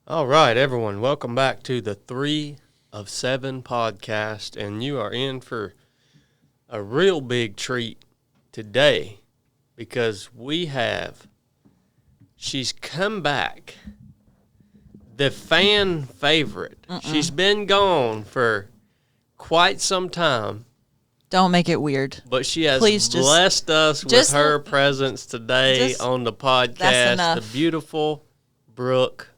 All right, everyone, welcome back to the 3 of 7 podcast, and you are in for a real big treat today because she's come back, the fan favorite. She's been gone for quite some time. Don't make it weird. But she has blessed us with her presence today on the podcast, the beautiful Brooke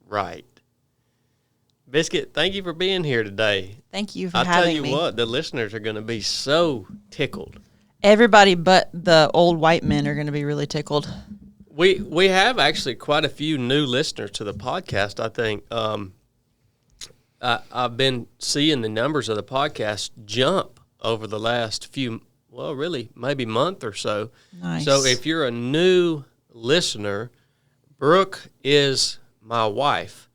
Rite. Biscuit, thank you for being here today. Thank you for having me. I tell you what, the listeners are going to be so tickled. Everybody but the old white men are going to be really tickled. We have actually quite a few new listeners to the podcast, I think. I've been seeing the numbers of the podcast jump over the last maybe month or so. Nice. So if you're a new listener, Brooke is my wife.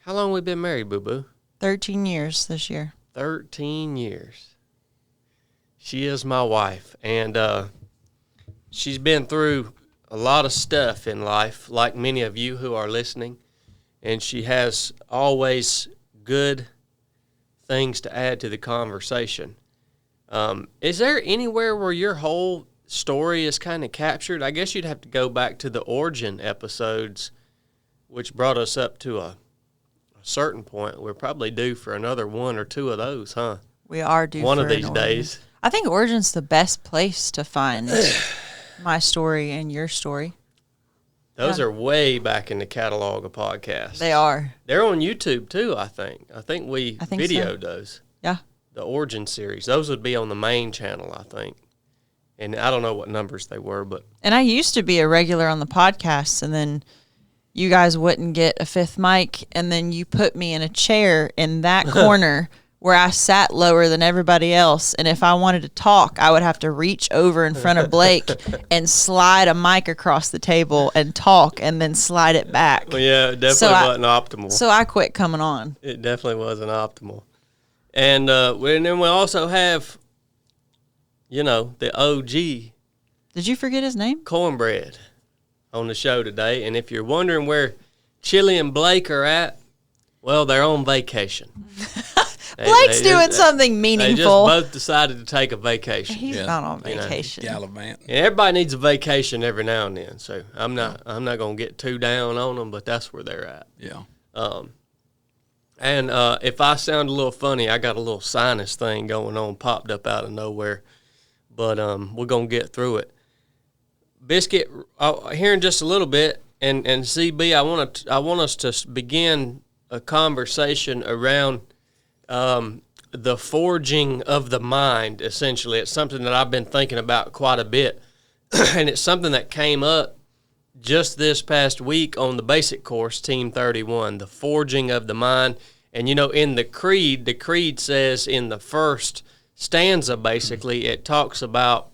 How long have we been married, boo-boo? 13 years this year. 13 years. She is my wife, and she's been through a lot of stuff in life, like many of you who are listening, and she has always good things to add to the conversation. Is there anywhere where your whole story is kind of captured? I guess you'd have to go back to the origin episodes, which brought us up to a certain point. We're probably due for another one or two of those, huh? We are due one for of these days. I think Origin's the best place to find my story and your story. Those are way back in the catalog of podcasts. They are. They're on YouTube too, I think. I think videoed those. Yeah. The Origin series. Those would be on the main channel, I think. And I don't know what numbers they were, but. And I used to be a regular on the podcast, and then you guys wouldn't get a fifth mic, and then you put me in a chair in that corner where I sat lower than everybody else, and if I wanted to talk, I would have to reach over in front of Blake and slide a mic across the table and talk, and then slide it back. Well, yeah, it definitely wasn't optimal. So I quit coming on. It definitely wasn't optimal. And then we also have, the OG. Did you forget his name? Cornbread on the show today. And if you're wondering where Chili and Blake are at, well, they're on vacation. Blake's doing something meaningful. They just both decided to take a vacation. He's not on vacation. Gallivant. And everybody needs a vacation every now and then. So I'm not going to get too down on them, but that's where they're at. Yeah. And if I sound a little funny, I got a little sinus thing going on, popped up out of nowhere. But we're going to get through it. Biscuit, here in just a little bit, and CB, I want us to begin a conversation around the forging of the mind, essentially. It's something that I've been thinking about quite a bit, and it's something that came up just this past week on the basic course, Team 31, the forging of the mind. And, in the creed says in the first stanza, basically, it talks about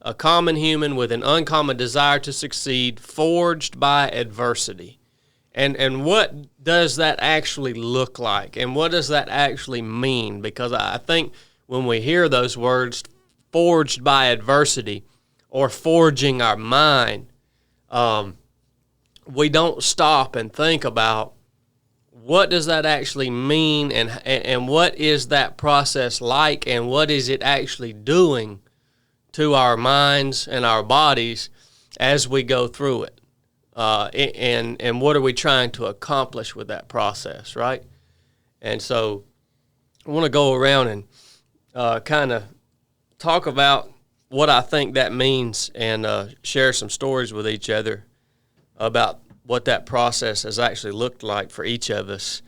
a common human with an uncommon desire to succeed, forged by adversity. And what does that actually look like? And what does that actually mean? Because I think when we hear those words, forged by adversity or forging our mind, we don't stop and think about what does that actually mean, and what is that process like, and what is it actually doing to our minds and our bodies as we go through it, and what are we trying to accomplish with that process, right? And so I want to go around and kind of talk about what I think that means and share some stories with each other about what that process has actually looked like for each of us.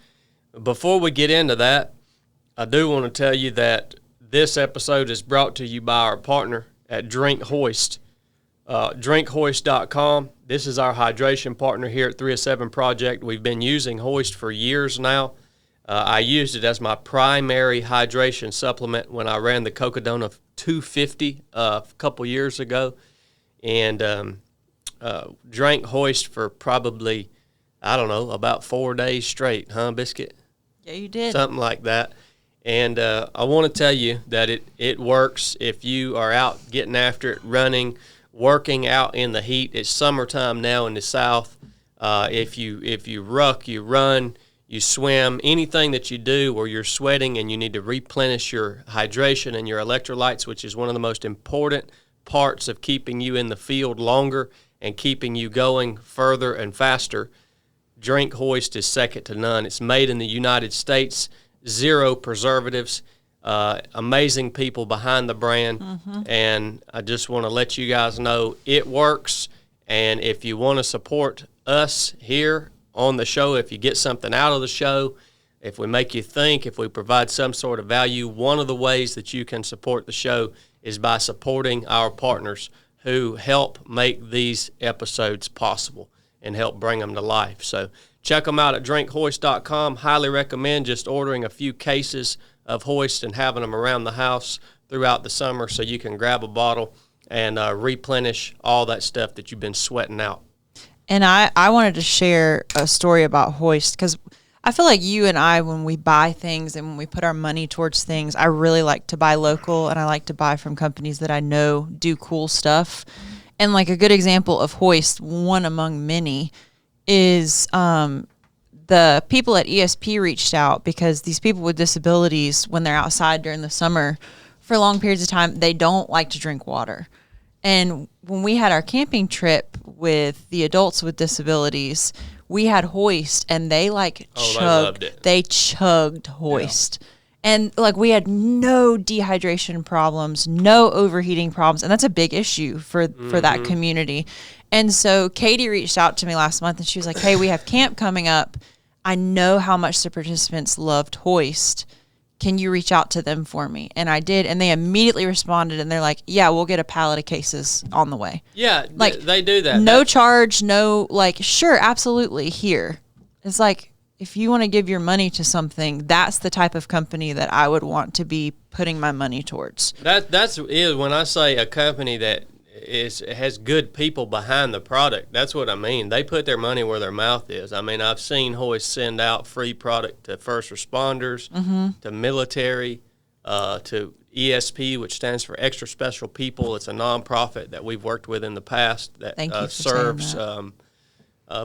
Before we get into that, I do want to tell you that this episode is brought to you by our partner at Drink HOIST, drinkhoist.com. This is our hydration partner here at 3 of 7 Project. We've been using HOIST for years now. I used it as my primary hydration supplement when I ran the Cocodona 250 a couple years ago, and drank HOIST for probably, about 4 days straight, huh, Biscuit? Yeah, you did. Something like that. And I want to tell you that it works if you are out getting after it, running, working out in the heat. It's summertime now in the South. If you ruck, you run, you swim, anything that you do where you're sweating and you need to replenish your hydration and your electrolytes, which is one of the most important parts of keeping you in the field longer and keeping you going further and faster, Drink HOIST is second to none. It's made in the United States, 0 preservatives, amazing people behind the brand, and I just want to let you guys know it works. And if you want to support us here on the show, if you get something out of the show, if we make you think, if we provide some sort of value, one of the ways that you can support the show is by supporting our partners who help make these episodes possible and help bring them to life. So check them out at drinkhoist.com. Highly recommend just ordering a few cases of HOIST and having them around the house throughout the summer so you can grab a bottle and replenish all that stuff that you've been sweating out. And I wanted to share a story about HOIST because I feel like you and I, when we buy things and when we put our money towards things, I really like to buy local and I like to buy from companies that I know do cool stuff. And like a good example of HOIST, one among many, is the people at ESP reached out because these people with disabilities, when they're outside during the summer for long periods of time, they don't like to drink water. And when we had our camping trip with the adults with disabilities, we had HOIST, and they they chugged HOIST. Yeah. And like we had no dehydration problems, no overheating problems, and that's a big issue for that community. And so Katie reached out to me last month, and she was like, "Hey, we have camp coming up. I know how much the participants loved HOIST. Can you reach out to them for me?" And I did, and they immediately responded, and they're like, "Yeah, we'll get a pallet of cases on the way." Yeah, like they do that. No charge, no, like, sure, absolutely, here. It's like, if you want to give your money to something, that's the type of company that I would want to be putting my money towards. That's when I say a company that has good people behind the product, that's what I mean. They put their money where their mouth is. I mean, I've seen HOIST send out free product to first responders, to military, to ESP, which stands for Extra Special People. It's a nonprofit that we've worked with in the past that serves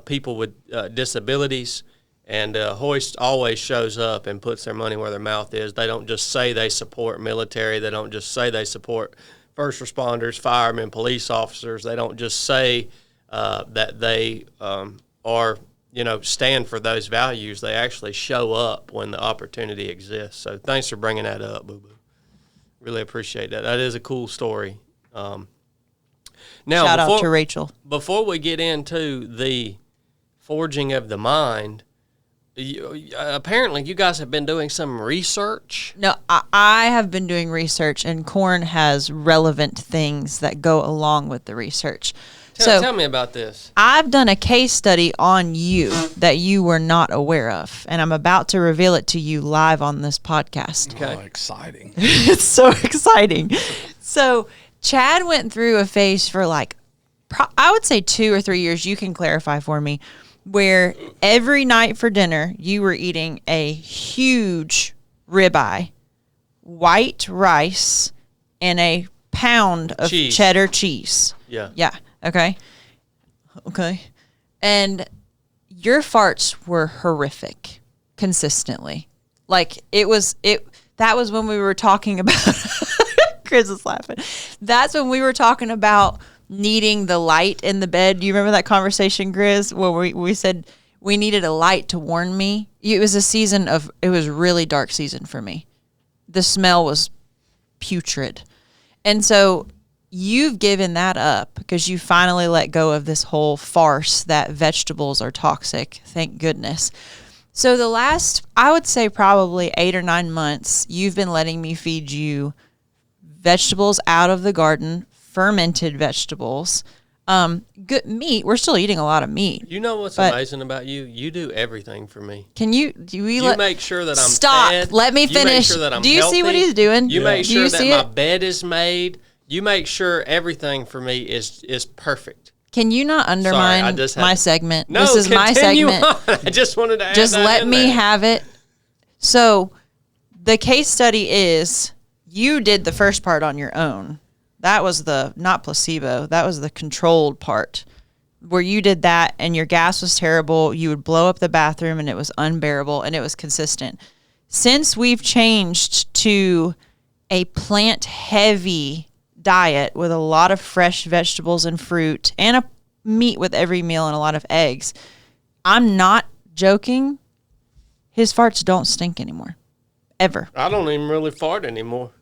people with disabilities. And HOIST always shows up and puts their money where their mouth is. They don't just say they support military. They don't just say they support first responders, firemen, police officers. They don't just say that they are, stand for those values. They actually show up when the opportunity exists. So thanks for bringing that up, Boo Boo. Really appreciate that. That is a cool story. Now, shout out to Rachel. Before we get into the forging of the mind, apparently you guys have been doing some research. No, I have been doing research, and Corn has relevant things that go along with the research. Tell me about this. I've done a case study on you that you were not aware of, and I'm about to reveal it to you live on this podcast. Okay. Oh, exciting. It's so exciting. So Chad went through a phase for I would say 2 or 3 years, you can clarify for me, where every night for dinner you were eating a huge ribeye, white rice, and a pound of cheddar cheese. Yeah. Yeah. Okay. And your farts were horrific consistently. Like that was when we were talking about Chris is laughing. That's when we were talking about needing the light in the bed. Do you remember that conversation, Grizz, where we said we needed a light to warn me? It was a really dark season for me. The smell was putrid. And so you've given that up because you finally let go of this whole farce that vegetables are toxic. Thank goodness. So the last, I would say probably 8 or 9 months, you've been letting me feed you vegetables out of the garden, fermented vegetables, good meat. We're still eating a lot of meat. You know what's amazing about you? You do everything for me. You make sure that I'm stop. fed. Let me finish. You make sure that I'm do you healthy. See what he's doing? You make sure that my bed is made. You make sure everything for me is perfect. Can you not undermine my segment? No, this is my segment. On. I just wanted to add just that let in me there. have it. So the case study is you did the first part on your own. That was the not placebo. That was the controlled part. where you did that and your gas was terrible. You would blow up the bathroom and it was unbearable and it was consistent. Since we've changed to a plant-heavy diet with a lot of fresh vegetables and fruit and a meat with every meal and a lot of eggs, I'm not joking. His farts don't stink anymore. Ever. I don't even really fart anymore.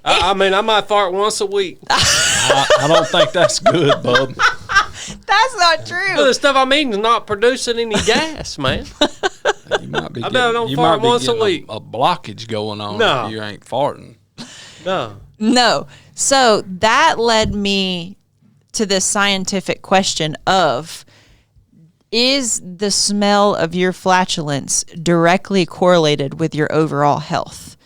I mean, I might fart once a week. I don't think that's good, bub. That's not true. Well, the stuff I'm eating is not producing any gas, man. You might be I bet I don't fart once a week. A blockage going on No. if you ain't farting. No. So that led me to this scientific question of, is the smell of your flatulence directly correlated with your overall health?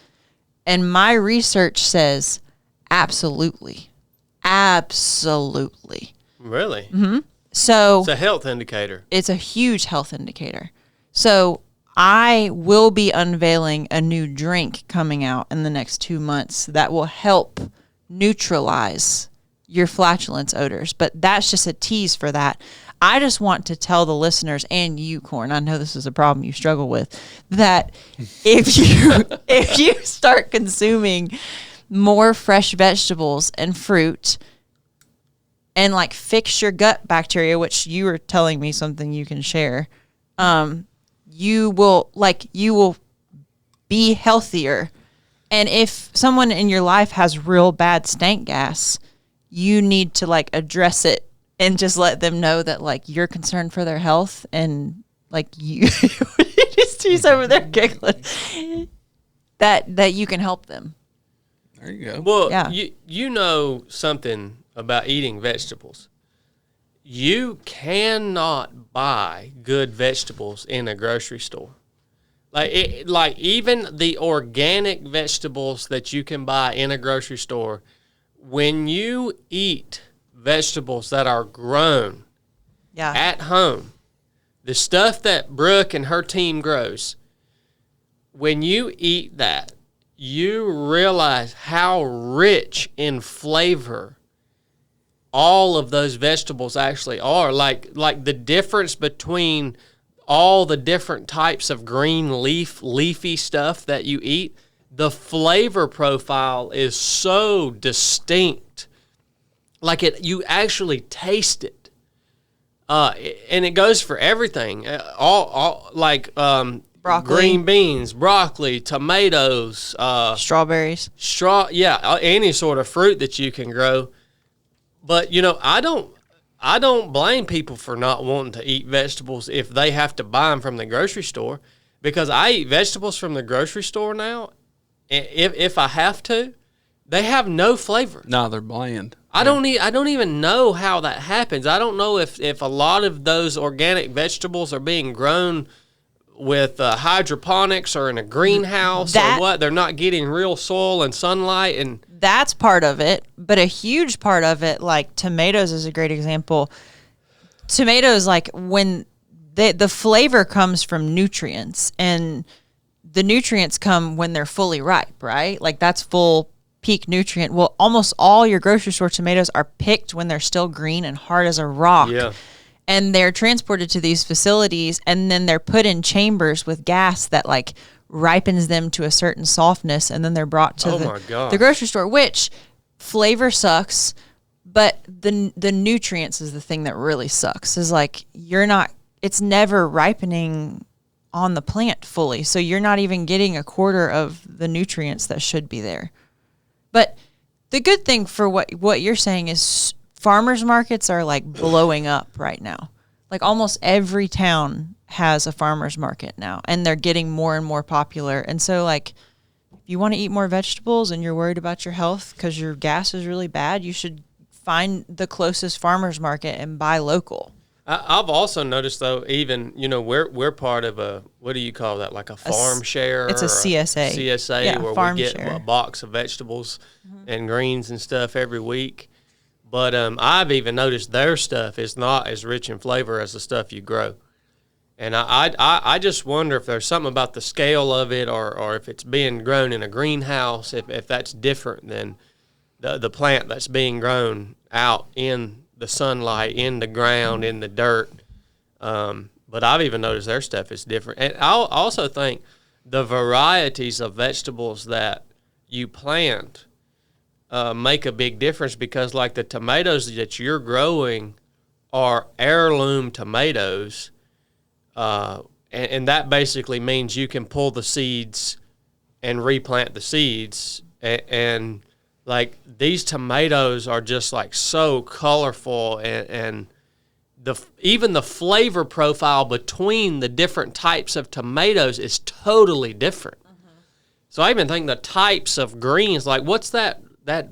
And my research says absolutely. Absolutely. Really? Mm-hmm. So it's a health indicator. It's a huge health indicator. So I will be unveiling a new drink coming out in the next 2 months that will help neutralize your flatulence odors. But that's just a tease for that. I just want to tell the listeners and you, Corn, I know this is a problem you struggle with, that if you start consuming more fresh vegetables and fruit and like fix your gut bacteria, which you were telling me something you can share, you will be healthier. And if someone in your life has real bad stank gas, you need to like address it and just let them know that like you're concerned for their health and like you just he's over there giggling that you can help them. There you go. Well, Yeah. you know something about eating vegetables. You cannot buy good vegetables in a grocery store. Like even the organic vegetables that you can buy in a grocery store, when you eat vegetables that are grown at home, the stuff that Brooke and her team grows, when you eat that, you realize how rich in flavor all of those vegetables actually are. Like the difference between all the different types of green leafy stuff that you eat, the flavor profile is so distinct. Like you actually taste it. And it goes for everything. All Broccoli. Green beans, broccoli, tomatoes, Strawberries. Any sort of fruit that you can grow. But I don't blame people for not wanting to eat vegetables if they have to buy them from the grocery store, because I eat vegetables from the grocery store now. If I have to, they have no flavor. No, they're bland. I don't even know how that happens. I don't know if a lot of those organic vegetables are being grown with hydroponics or in a greenhouse or what. They're not getting real soil and sunlight, and that's part of it. But a huge part of it, like tomatoes is a great example. Tomatoes, like when the flavor comes from nutrients, and the nutrients come when they're fully ripe, right? Like that's full peak nutrient. Well, almost all your grocery store tomatoes are picked when they're still green and hard as a rock. Yeah. And they're transported to these facilities, and then they're put in chambers with gas that like ripens them to a certain softness, and then they're brought to the grocery store, which flavor sucks, but the nutrients is the thing that really sucks. Is like it's never ripening on the plant fully, so you're not even getting a quarter of the nutrients that should be there. But the good thing for what you're saying is farmers markets are like blowing up right now. Like almost every town has a farmers market now, and they're getting more and more popular. And so like if you want to eat more vegetables and you're worried about your health because your gas is really bad, you should find the closest farmers market and buy local. I've also noticed though, even we're part of a, what do you call that, like a farm share? It's a CSA. Where we get a box of vegetables and greens and stuff every week. But I've even noticed their stuff is not as rich in flavor as the stuff you grow. And I just wonder if there's something about the scale of it, or if it's being grown in a greenhouse, if that's different than the plant that's being grown out in the sunlight in the ground, in the dirt. But I've even noticed their stuff is different. And I also think the varieties of vegetables that you plant make a big difference, because like the tomatoes that you're growing are heirloom tomatoes, and that basically means you can pull the seeds and replant the seeds, and like these tomatoes are just like so colorful, and even the flavor profile between the different types of tomatoes is totally different. Mm-hmm. So I even think the types of greens, like what's that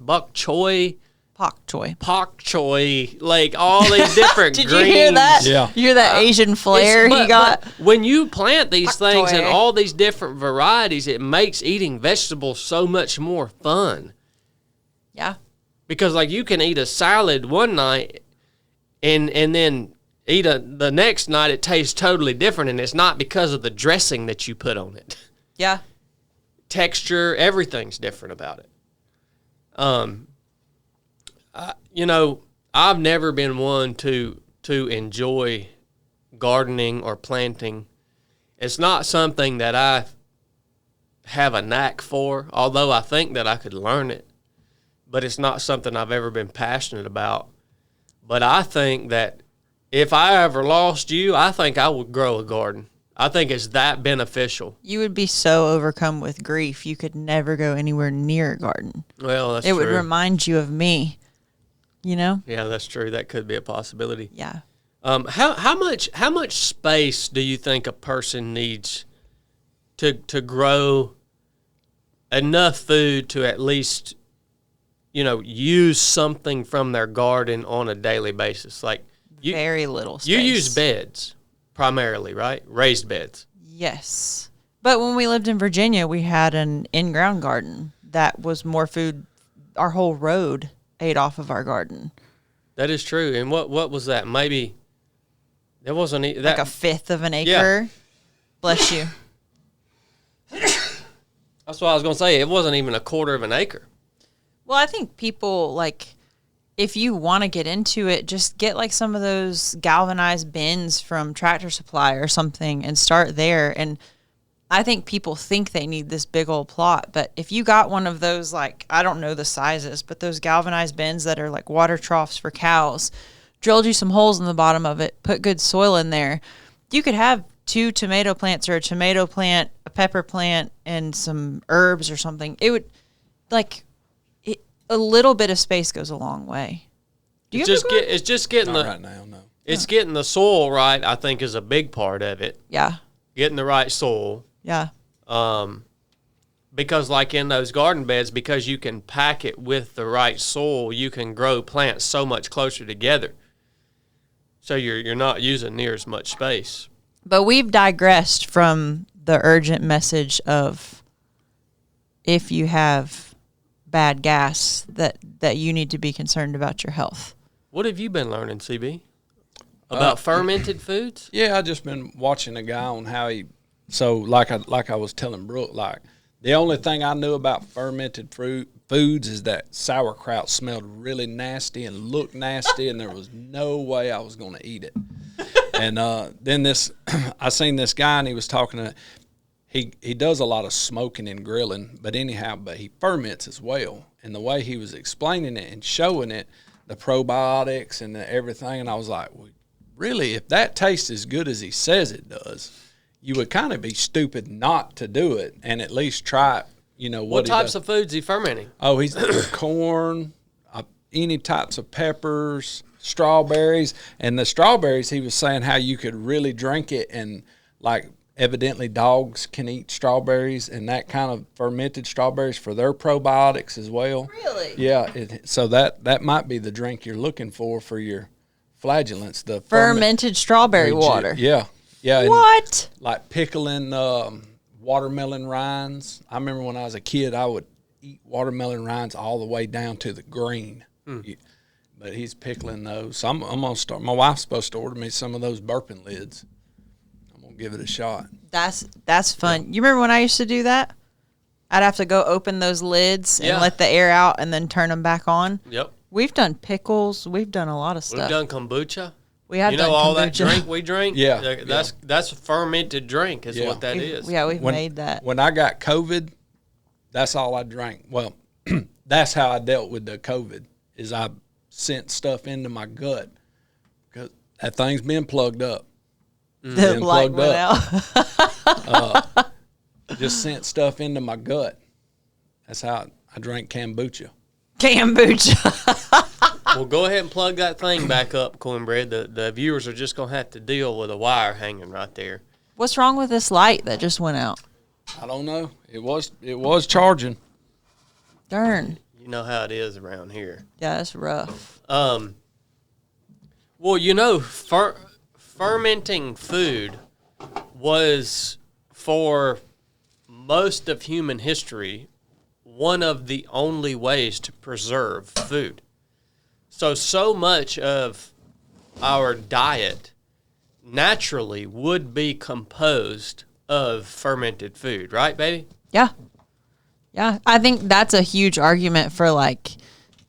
bok choy? Pak choy, like all these different Did greens. you hear that? Yeah. You hear that Asian flair he got? But when you plant these Pak things choy. in all these different varieties, it makes eating vegetables so much more fun. Yeah. Because like you can eat a salad one night and then eat the next night, it tastes totally different, and it's not because of the dressing that you put on it. Yeah. Texture, everything's different about it. I've never been one to enjoy gardening or planting. It's not something that I have a knack for, although I think that I could learn it. But it's not something I've ever been passionate about. But I think that if I ever lost you, I think I would grow a garden. I think it's that beneficial. You would be so overcome with grief, you could never go anywhere near a garden. Well, that's It true. would remind you of me, you know? Yeah, that's true. That could be a possibility. Yeah. How much space do you think a person needs to grow enough food to at least, use something from their garden on a daily basis? Like Very little space. You use beds primarily, right? Raised beds. Yes. But when we lived in Virginia, we had an in-ground garden that was more food. Our whole road ate off of our garden. That is true. And what was that? Maybe there wasn't that, like a fifth of an acre. Yeah. Bless you. That's what I was going to say. It wasn't even a quarter of an acre. Well, I think people, like, if you want to get into it, just get like some of those galvanized bins from Tractor Supply or something and start there. And I think people think they need this big old plot, but if you got one of those, like, I don't know the sizes, but those galvanized bins that are like water troughs for cows, drilled you some holes in the bottom of it, put good soil in there, you could have 2 tomato plants or a tomato plant, a pepper plant, and some herbs or something. It would, like, a little bit of space goes a long way. It's just getting Not right now, no. It's getting the soil right, I think, is a big part of it. Yeah. Getting the right soil. Yeah. Because like in those garden beds, because you can pack it with the right soil, you can grow plants so much closer together. So you're not using near as much space. But we've digressed from the urgent message of if you have bad gas that you need to be concerned about your health. What have you been learning, CB? About fermented foods? Yeah, I just been watching a guy on how he. So like I was telling Brooke, like the only thing I knew about fermented foods is that sauerkraut smelled really nasty and looked nasty, and there was no way I was going to eat it. And then I seen this guy, and he was talking to. He does a lot of smoking and grilling, but he ferments as well. And the way he was explaining it and showing it, the probiotics and everything, and I was like, well, really, if that tastes as good as he says it does, you would kind of be stupid not to do it and at least try it. What types of foods is he fermenting? Oh, he's corn, any types of peppers, strawberries. And the strawberries, he was saying how you could really drink it, and like evidently dogs can eat strawberries, and that kind of fermented strawberries for their probiotics as well. Really? Yeah. So that might be the drink you're looking for your flagellants. The Fermented strawberry water. Yeah. Yeah. What? Like pickling watermelon rinds. I remember when I was a kid, I would eat watermelon rinds all the way down to the green. But he's pickling those. So I'm going to start. My wife's supposed to order me some of those burping lids. I'm going to give it a shot. That's fun. You remember when I used to do that? I'd have to go open those lids and let the air out and then turn them back on. Yep. We've done pickles. We've done a lot of We've stuff. done kombucha. We have You done know all that kombucha. drink we drink? Yeah. That's a fermented drink is Yeah. what that is. Yeah, we've made that. When I got COVID, that's all I drank. Well, that's how I dealt with the COVID, is I sent stuff into my gut because that thing's been plugged up. The light went out. Just sent stuff into my gut. That's how I drank kombucha. Kombucha. Well, go ahead and plug that thing back up, Cornbread. The viewers are just going to have to deal with a wire hanging right there. What's wrong with this light that just went out? I don't know. It was charging. Darn. You know how it is around here. Yeah, that's rough. Well, fermenting food was, for most of human history, one of the only ways to preserve food. So much of our diet naturally would be composed of fermented food, right, baby? Yeah. Yeah. I think that's a huge argument for like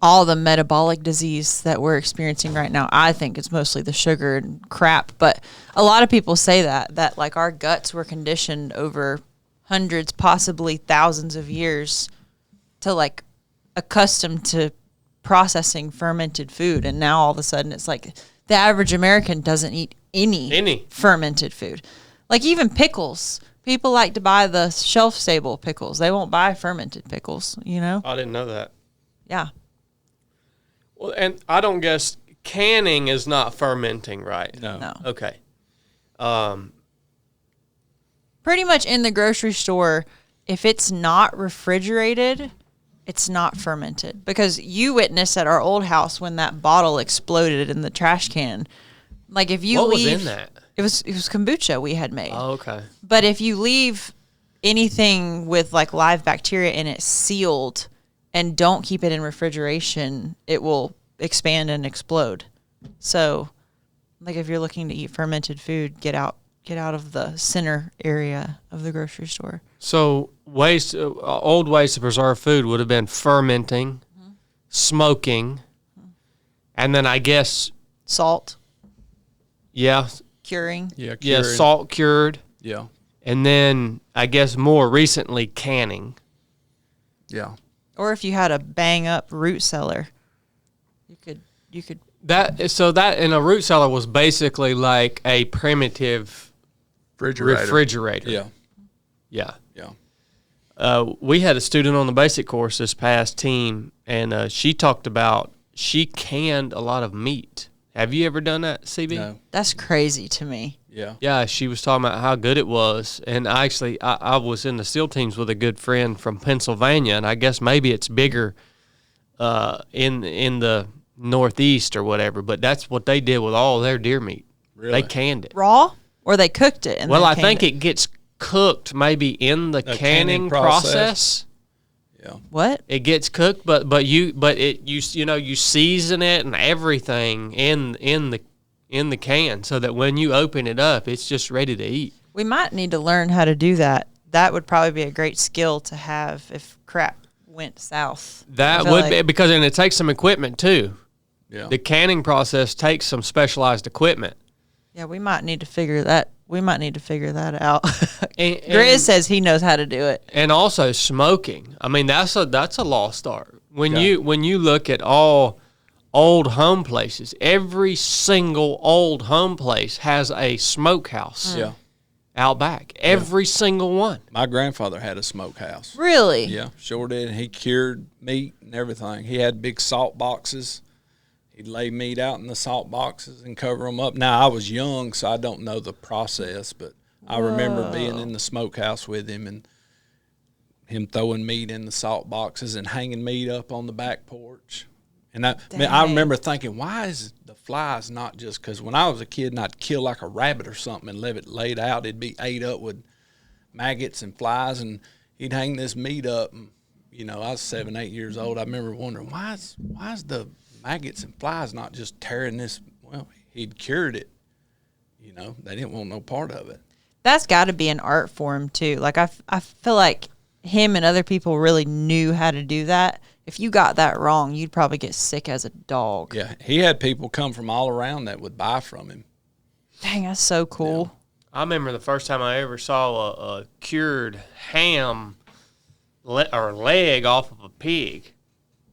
all the metabolic disease that we're experiencing right now. I think it's mostly the sugar and crap, but a lot of people say that like our guts were conditioned over hundreds, possibly thousands of years to like accustomed to processing fermented food, and now all of a sudden it's like the average American doesn't eat any fermented food. Like even pickles. People like to buy the shelf-stable pickles. They won't buy fermented pickles, you know? I didn't know that. Yeah. Well, and I don't guess canning is not fermenting, right? No. Okay. Pretty much in the grocery store, if it's not refrigerated, it's not fermented. Because you witnessed at our old house when that bottle exploded in the trash can. Like if you What leave, was in that? It was kombucha we had made. Oh, okay. But if you leave anything with like live bacteria in it sealed and don't keep it in refrigeration, it will expand and explode. So, like if you're looking to eat fermented food, get out of the center area of the grocery store. So old ways to preserve food would have been fermenting, smoking, and then I guess Salt, yeah, curing. yeah, salt cured, Yeah. and then I guess more recently canning. Yeah. Or if you had a bang up root cellar, you could That in a root cellar was basically like a primitive refrigerator. Yeah. Yeah. Yeah. We had a student on the basic course this past team, and she talked about she canned a lot of meat. Have you ever done that, CB? No. That's crazy to me. Yeah. Yeah, she was talking about how good it was. And I was in the SEAL teams with a good friend from Pennsylvania, and I guess maybe it's bigger in the Northeast or whatever, but that's what they did with all their deer meat. Really? They canned it. Raw, or they cooked it. And Well, then I canned think it gets cooked maybe in the canning process. Yeah. What? It gets cooked, but you season it and everything in the can so that when you open it up, it's just ready to eat. We might need to learn how to do that. That would probably be a great skill to have if crap went south. That would be, because then it takes some equipment too. Yeah. The canning process takes some specialized equipment. Yeah, we might need to figure that. We might need to figure that out. And Grizz says he knows how to do it. And also smoking. I mean, that's a lost art. When you look at all old home places, every single old home place has a smokehouse. Yeah. Out back. Every single one. My grandfather had a smokehouse. Really? Yeah, sure did. He cured meat and everything. He had big salt boxes. He'd lay meat out in the salt boxes and cover them up. Now, I was young, so I don't know the process, but I remember being in the smokehouse with him and him throwing meat in the salt boxes and hanging meat up on the back porch. And I remember thinking, why is the flies not just, because when I was a kid and I'd kill like a rabbit or something and leave it laid out, it'd be ate up with maggots and flies, and he'd hang this meat up. And, I was 7, 8 years old. I remember wondering, why is the maggots and flies not just tearing this? Well, he'd cured it. They didn't want no part of it. That's got to be an art form too. Like I feel like him and other people really knew how to do that, if you got that wrong, you'd probably get sick as a dog. Yeah, he had people come from all around that would buy from him. Dang, that's so cool. I remember the first time I ever saw a cured ham or leg off of a pig.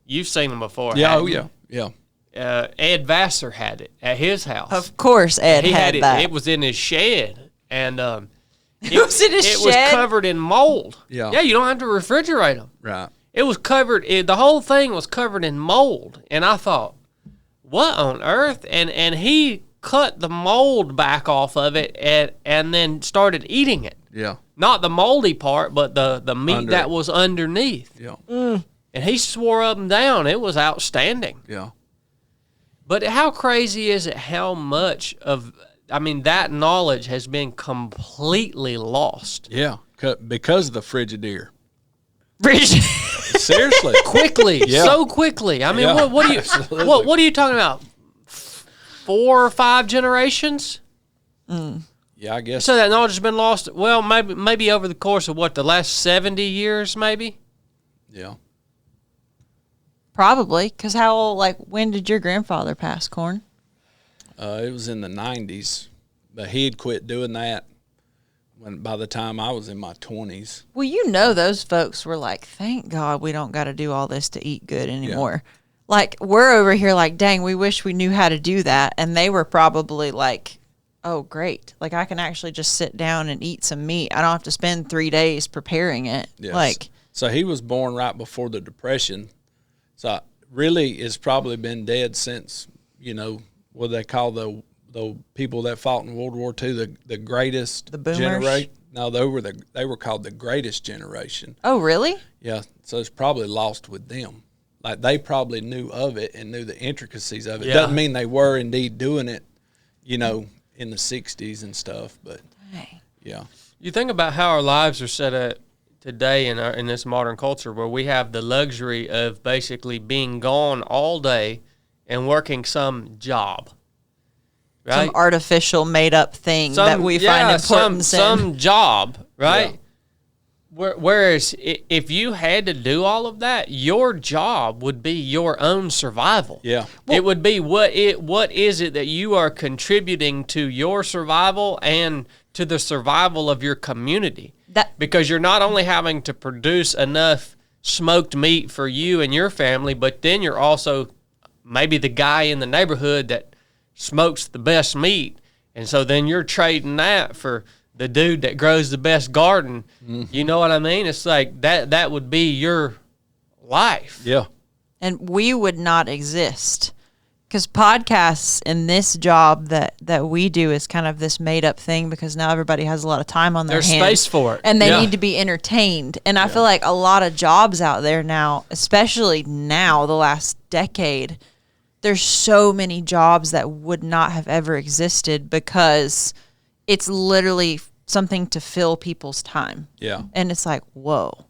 You've seen them before. Yeah, haven't oh you? yeah, Ed Vassar had it at his house. Of course, Ed He had it. that. It was in his shed, and It was in his it was shed? covered in mold. Yeah. Yeah, you don't have to refrigerate them. right. It was covered. The whole thing was covered in mold, and I thought, what on earth? And he cut the mold back off of it, and then started eating it. Yeah, Not the moldy part, but the meat Under that it. was underneath. yeah, And he swore up and down it was outstanding. yeah. But how crazy is it how much of, that knowledge has been completely lost? Yeah, because of the Frigidaire. Bridget. Seriously. Quickly, Yeah. so quickly. I mean, Yeah, what do you, absolutely. what are you talking about? 4 or 5 generations? Yeah, I guess. So that knowledge has been lost. Well, maybe over the course of the last 70 years, maybe. Yeah. Probably, because when did your grandfather pass, Corn? It was in the 90s, but he had quit doing that by the time I was in my 20s. Well, those folks were like, thank God we don't got to do all this to eat good anymore. Like, we're over here like, dang, we wish we knew how to do that. And they were probably like, oh, great. Like, I can actually just sit down and eat some meat. I don't have to spend 3 days preparing it. Yes. So he was born right before the Depression. So really it's probably been dead since, what they call the people that fought in World War II, the greatest The boomers? generation. No, they were called the greatest generation. Oh, really? Yeah, so it's probably lost with them. Like they probably knew of it and knew the intricacies of it. Yeah. Doesn't mean they were indeed doing it, in the 60s and stuff, but Dang. yeah. You think about how our lives are set up today in this modern culture, where we have the luxury of basically being gone all day and working some job, right? Some artificial made up thing that we find importance in. Some job, right? Yeah. Whereas if you had to do all of that, your job would be your own survival. Yeah. It would be what is it that you are contributing to your survival and to the survival of your community. Because you're not only having to produce enough smoked meat for you and your family, but then you're also maybe the guy in the neighborhood that smokes the best meat. And so then you're trading that for the dude that grows the best garden. Mm-hmm. You know what I mean? It's like that would be your life. Yeah. And we would not exist. Because podcasts and this job that we do is kind of this made up thing, because now everybody has a lot of time on their There's hands. space for it. And they Yeah. need to be entertained. And I feel like a lot of jobs out there now, especially now, the last decade, there's so many jobs that would not have ever existed because it's literally something to fill people's time. Yeah. And it's like, whoa.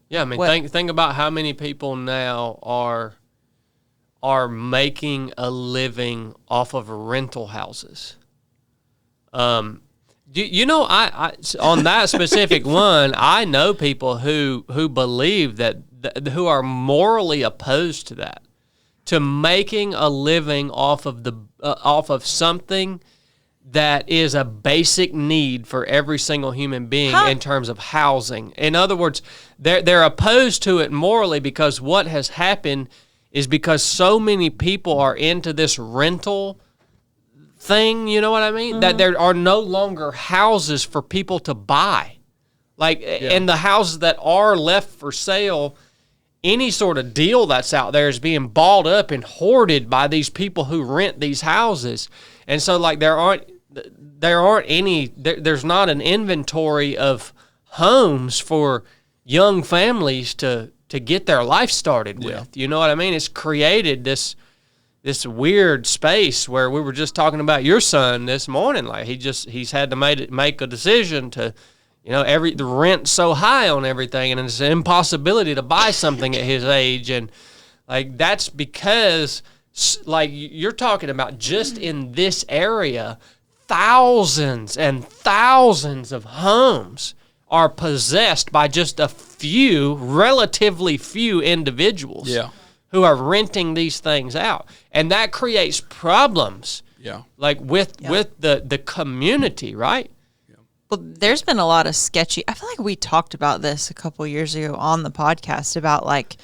Yeah, I mean, think about how many people now are making a living off of rental houses. I on that specific one, I know people who believe that who are morally opposed to that, to making a living off of something that is a basic need for every single human being in terms of housing. In other words, they're opposed to it morally because what has happened is because so many people are into this rental thing, you know what I mean? Mm-hmm. That there are no longer houses for people to buy. And the houses that are left for sale, any sort of deal that's out there is being bought up and hoarded by these people who rent these houses. And so there's not an inventory of homes for young families to get their life started with. You know what I mean? It's created this weird space where we were just talking about your son this morning. Like he's had to make a decision to, the rent's so high on everything, and it's an impossibility to buy something at his age. And that's because you're talking about just in this area, thousands and thousands of homes are possessed by just a few, relatively few individuals who are renting these things out. And that creates problems like with the community, right? Well, there's been a lot of sketchy. I feel like we talked about this a couple of years ago on the podcast about like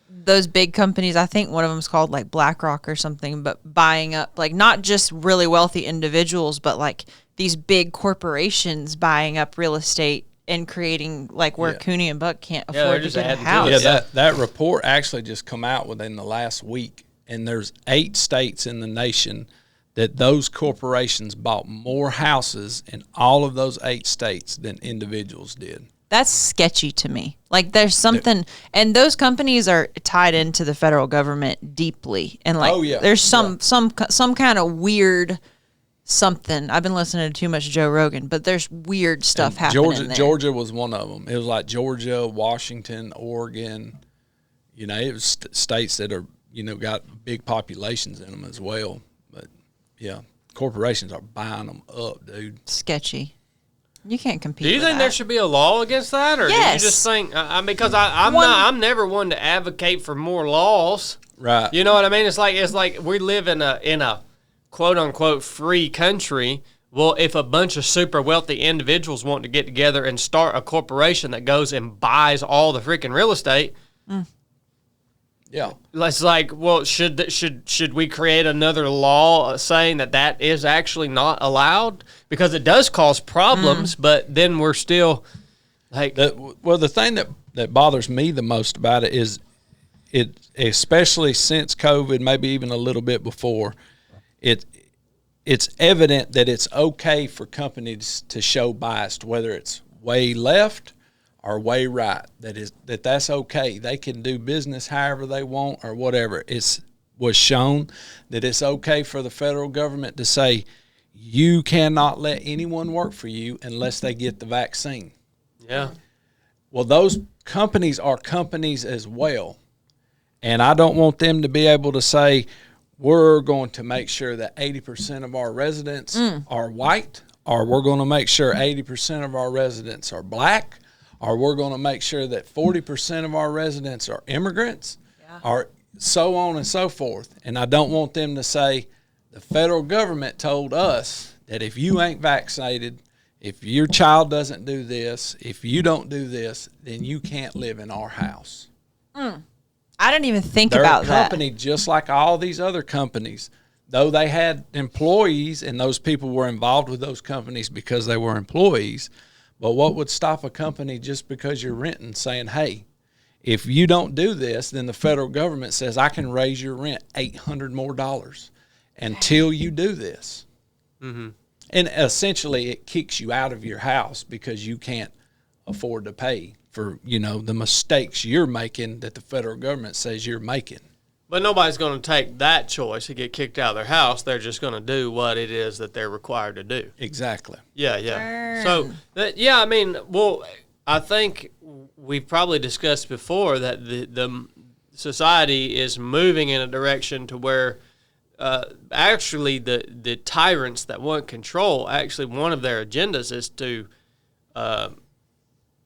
those big companies. I think one of them is called like BlackRock or something, but buying up like not just really wealthy individuals, but like these big corporations buying up real estate and creating like where Cooney and Buck can't afford to get a house. That report actually just come out within the last week, and there's 8 states in the nation that those corporations bought more houses in all of those 8 states than individuals did. That's sketchy to me. Like there's something, and those companies are tied into the federal government deeply, and like there's some kind of weird something. I've been listening to too much Joe Rogan, but there's weird stuff happening there. Georgia was one of them. It was like Georgia, Washington, Oregon. You know, it was states that are got big populations in them as well. But yeah, corporations are buying them up, dude. Sketchy. You can't compete. Do you think there should be a law against that, or do you just think? I mean, because I'm never one to advocate for more laws. Right. You know what I mean? It's like we live in a quote unquote free country. Well, if a bunch of super wealthy individuals want to get together and start a corporation that goes and buys all the freaking real estate. Yeah, it's like, well, should we create another law saying that is actually not allowed, because it does cause problems, but then we're still like. The thing that bothers me the most about it is it, especially since COVID, maybe even a little bit before, it's evident that it's okay for companies to show bias, whether it's way left or way right, that's okay. They can do business however they want or whatever. It was shown that it's okay for the federal government to say, you cannot let anyone work for you unless they get the vaccine. Yeah. Well, those companies are companies as well. And I don't want them to be able to say, we're going to make sure that 80% of our residents are white, or we're going to make sure 80% of our residents are black, or we're going to make sure that 40% of our residents are immigrants, or so on and so forth. And I don't want them to say, the federal government told us that if you ain't vaccinated, if your child doesn't do this, if you don't do this, then you can't live in our house. I didn't even think about that. They're a company just like all these other companies. Though they had employees, and those people were involved with those companies because they were employees. But what would stop a company just because you're renting saying, hey, if you don't do this, then the federal government says I can raise your rent $800 more until you do this. Mm-hmm. And essentially it kicks you out of your house because you can't afford to pay for, the mistakes you're making that the federal government says you're making. But nobody's going to take that choice to get kicked out of their house. They're just going to do what it is that they're required to do. Exactly. Yeah. So, I mean, well, I think we've probably discussed before that the society is moving in a direction to where actually the tyrants that want control, actually one of their agendas is to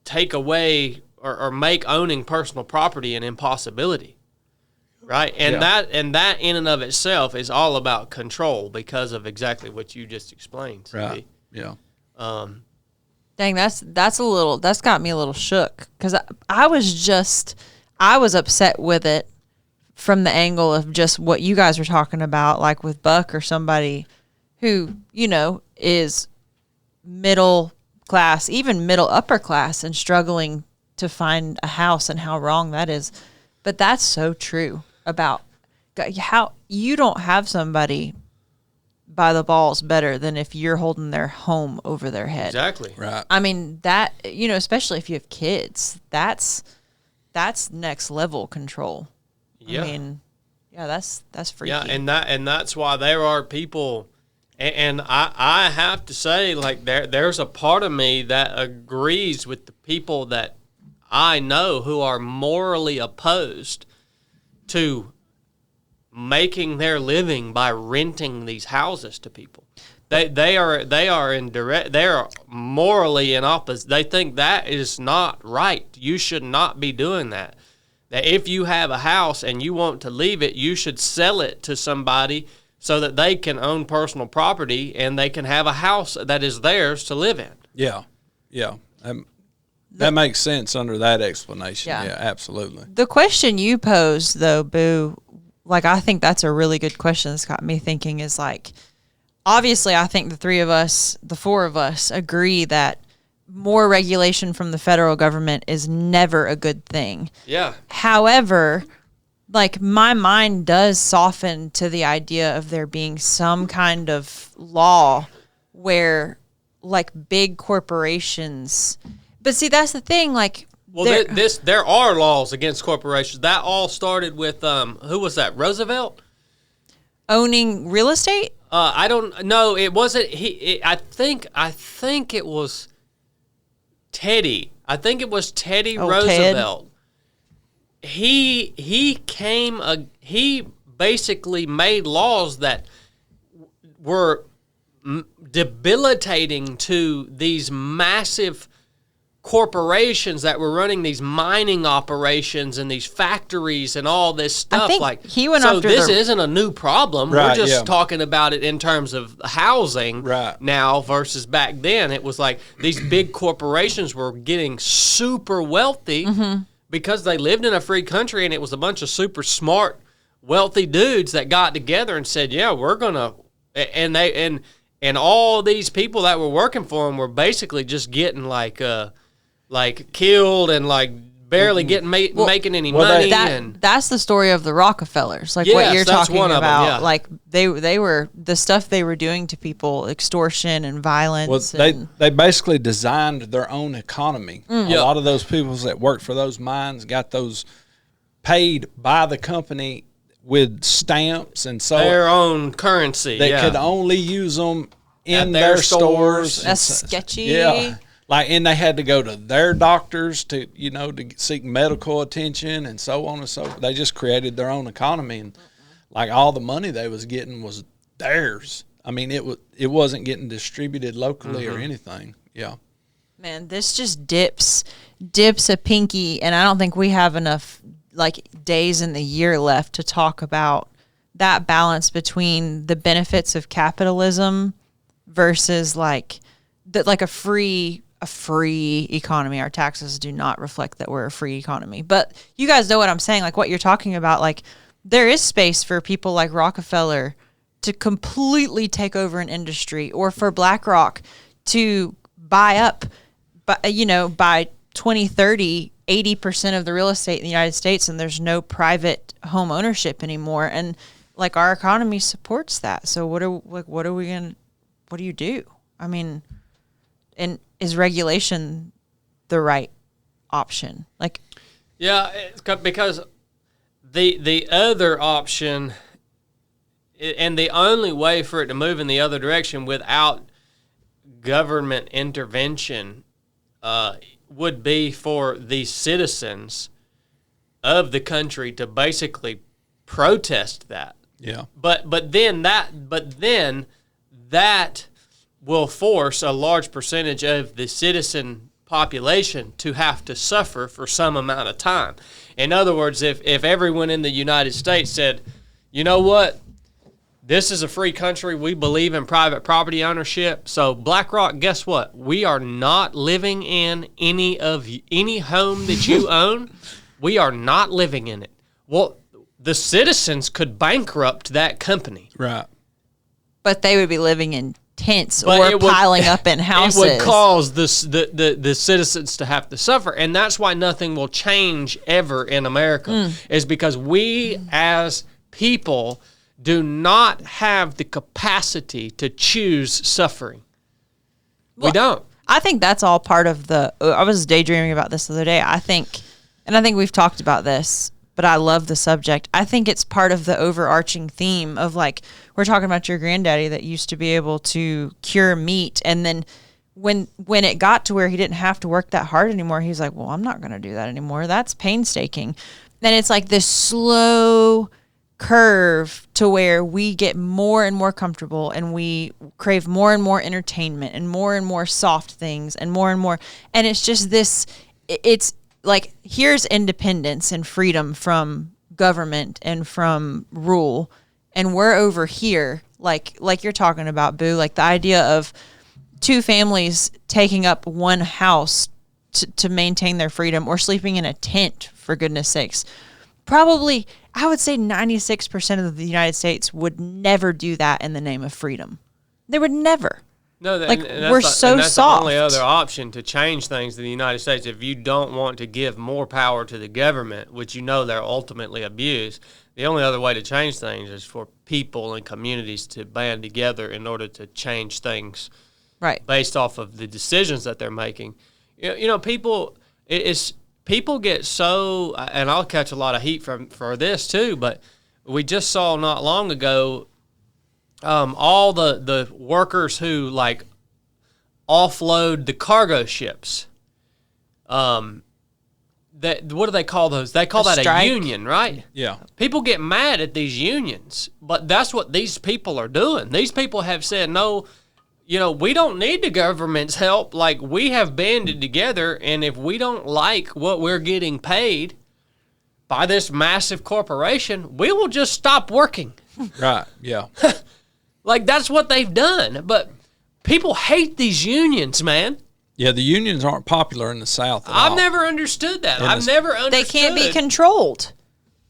take away or make owning personal property an impossibility. Right, and that in and of itself is all about control because of exactly what you just explained. Right. Yeah. Dang, that's got me a little shook, because I was upset with it from the angle of just what you guys were talking about, like with Buck or somebody who is middle class, even middle upper class, and struggling to find a house, and how wrong that is. But that's so true about how you don't have somebody by the balls better than if you're holding their home over their head. Exactly. Right. I mean, that, especially if you have kids, that's next level control. Yeah. I mean, that's freaky. Yeah, and that's why there are people, and I have to say, like, there's a part of me that agrees with the people that I know who are morally opposed to making their living by renting these houses to people. They are in direct. They are morally in opposite. They think that is not right. You should not be doing that. That if you have a house and you want to leave it, you should sell it to somebody so that they can own personal property and they can have a house that is theirs to live in. Yeah. That makes sense under that explanation. Yeah. Yeah, absolutely. The question you posed, though, Boo, like, I think that's a really good question that's got me thinking is, like, obviously, I think the four of us agree that more regulation from the federal government is never a good thing. Yeah. However, like, my mind does soften to the idea of there being some kind of law where, like, big corporations. But see, that's the thing. Like, well, there are laws against corporations. That all started with who was that? Roosevelt owning real estate. I don't know. It wasn't he. I think it was Teddy. I think it was Teddy Roosevelt. Ted. He basically made laws that were debilitating to these massive corporations that were running these mining operations and these factories and all this stuff. I think like he went so after this isn't a new problem. Right, We're just yeah. talking about it in terms of housing Right. now versus back then. It was like these big corporations were getting super wealthy because they lived in a free country, and it was a bunch of super smart, wealthy dudes that got together and said, yeah, we're gonna, and all these people that were working for them were basically just getting like killed and like barely getting making any money. That's the story of the Rockefellers, like what Yes, you're that's talking one of them, about. yeah. Like they were the stuff they were doing to people, extortion and violence. Well, they basically designed their own economy. A lot of those people that worked for those mines got those paid by the company with stamps, and so their own currency. they could only use them in At their their stores. That's sketchy. Yeah. Like, and they had to go to their doctors to, to seek medical attention and so on and so forth. They just created their own economy, and like all the money they was getting was theirs. I mean, it wasn't getting distributed locally or anything. Yeah. Man, this just dips a pinky, and I don't think we have enough like days in the year left to talk about that balance between the benefits of capitalism versus like a free economy. Our taxes do not reflect that we're a free economy. But you guys know what I'm saying, like what you're talking about. Like, there is space for people like Rockefeller to completely take over an industry, or for BlackRock to buy up, by 2030, 80% of the real estate in the United States, and there's no private home ownership anymore. And like, our economy supports that. So what do you do? I mean, and is regulation the right option? Like, yeah, because the other option, and the only way for it to move in the other direction without government intervention would be for the citizens of the country to basically protest that. Yeah. But then that will force a large percentage of the citizen population to have to suffer for some amount of time. In other words, if everyone in the United States said, you know what, this is a free country, we believe in private property ownership, so BlackRock, guess what? We are not living in any home that you own. We are not living in it. Well, the citizens could bankrupt that company. Right. but they would be living in tents But or piling up in houses. It would cause the citizens to have to suffer, and that's why nothing will change ever in America, is because we as people do not have the capacity to choose suffering. We don't. I think that's all part of the. I was daydreaming about this the other day. I think we've talked about this, but I love the subject. I think it's part of the overarching theme of, like, we're talking about your granddaddy that used to be able to cure meat, and then when it got to where he didn't have to work that hard anymore, he's like, well, I'm not going to do that anymore. That's painstaking. And it's like this slow curve to where we get more and more comfortable and we crave more and more entertainment and more soft things and more, and it's just this, it's like, here's independence and freedom from government and from rule, and we're over here like you're talking about, Boo, like the idea of two families taking up one house to maintain their freedom, or sleeping in a tent, for goodness sakes. Probably, I would say 96% of the United States would never do that in the name of freedom. They would never. No, like, and we're that's so and that's soft. the only other option to change things in the United States. If you don't want to give more power to the government, which you know they're ultimately abused, the only other way to change things is for people and communities to band together in order to change things, right, based off of the decisions that they're making. You know, people get so, and I'll catch a lot of heat for this too, but we just saw not long ago all the workers who like offload the cargo ships. What do they call those? They call that strike? A union, right? Yeah. People get mad at these unions, but that's what these people are doing. These people have said, no, you know, we don't need the government's help. Like, we have banded together, and if we don't like what we're getting paid by this massive corporation, we will just stop working. Right, yeah. Like, that's what they've done. But people hate these unions, man. Yeah, the unions aren't popular in the South at all. I've never understood that. I've never understood. They can't be controlled.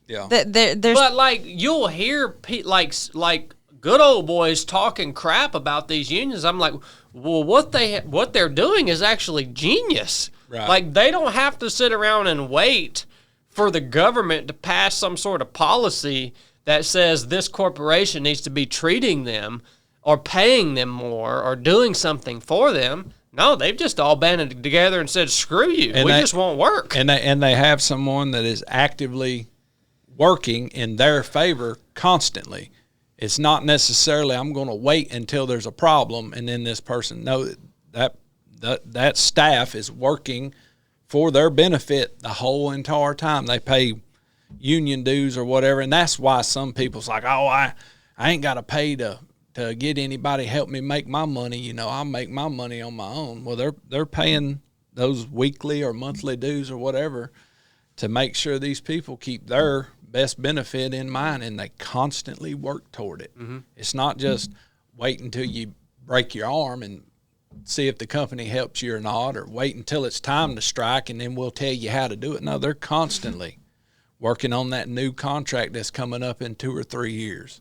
Yeah. There's But, like, you'll hear, like good old boys talking crap about these unions. I'm like, well, what they're doing is actually genius. Right. Like, they don't have to sit around and wait for the government to pass some sort of policy that says this corporation needs to be treating them or paying them more or doing something for them. No, they've just all banded together and said, screw you. We just won't work. And they have someone that is actively working in their favor constantly. It's not necessarily I'm going to wait until there's a problem and then this person. No, that staff is working for their benefit the whole entire time. They pay union dues or whatever, and that's why some people's like, oh, I ain't got to pay to get anybody help me make my money. You know, I'll make my money on my own. Well, they're paying those weekly or monthly dues or whatever to make sure these people keep their best benefit in mind, and they constantly work toward it. Mm-hmm. It's not just wait until you break your arm and see if the company helps you or not, or wait until it's time to strike and then we'll tell you how to do it. No, they're constantly working on that new contract that's coming up in 2 or 3 years,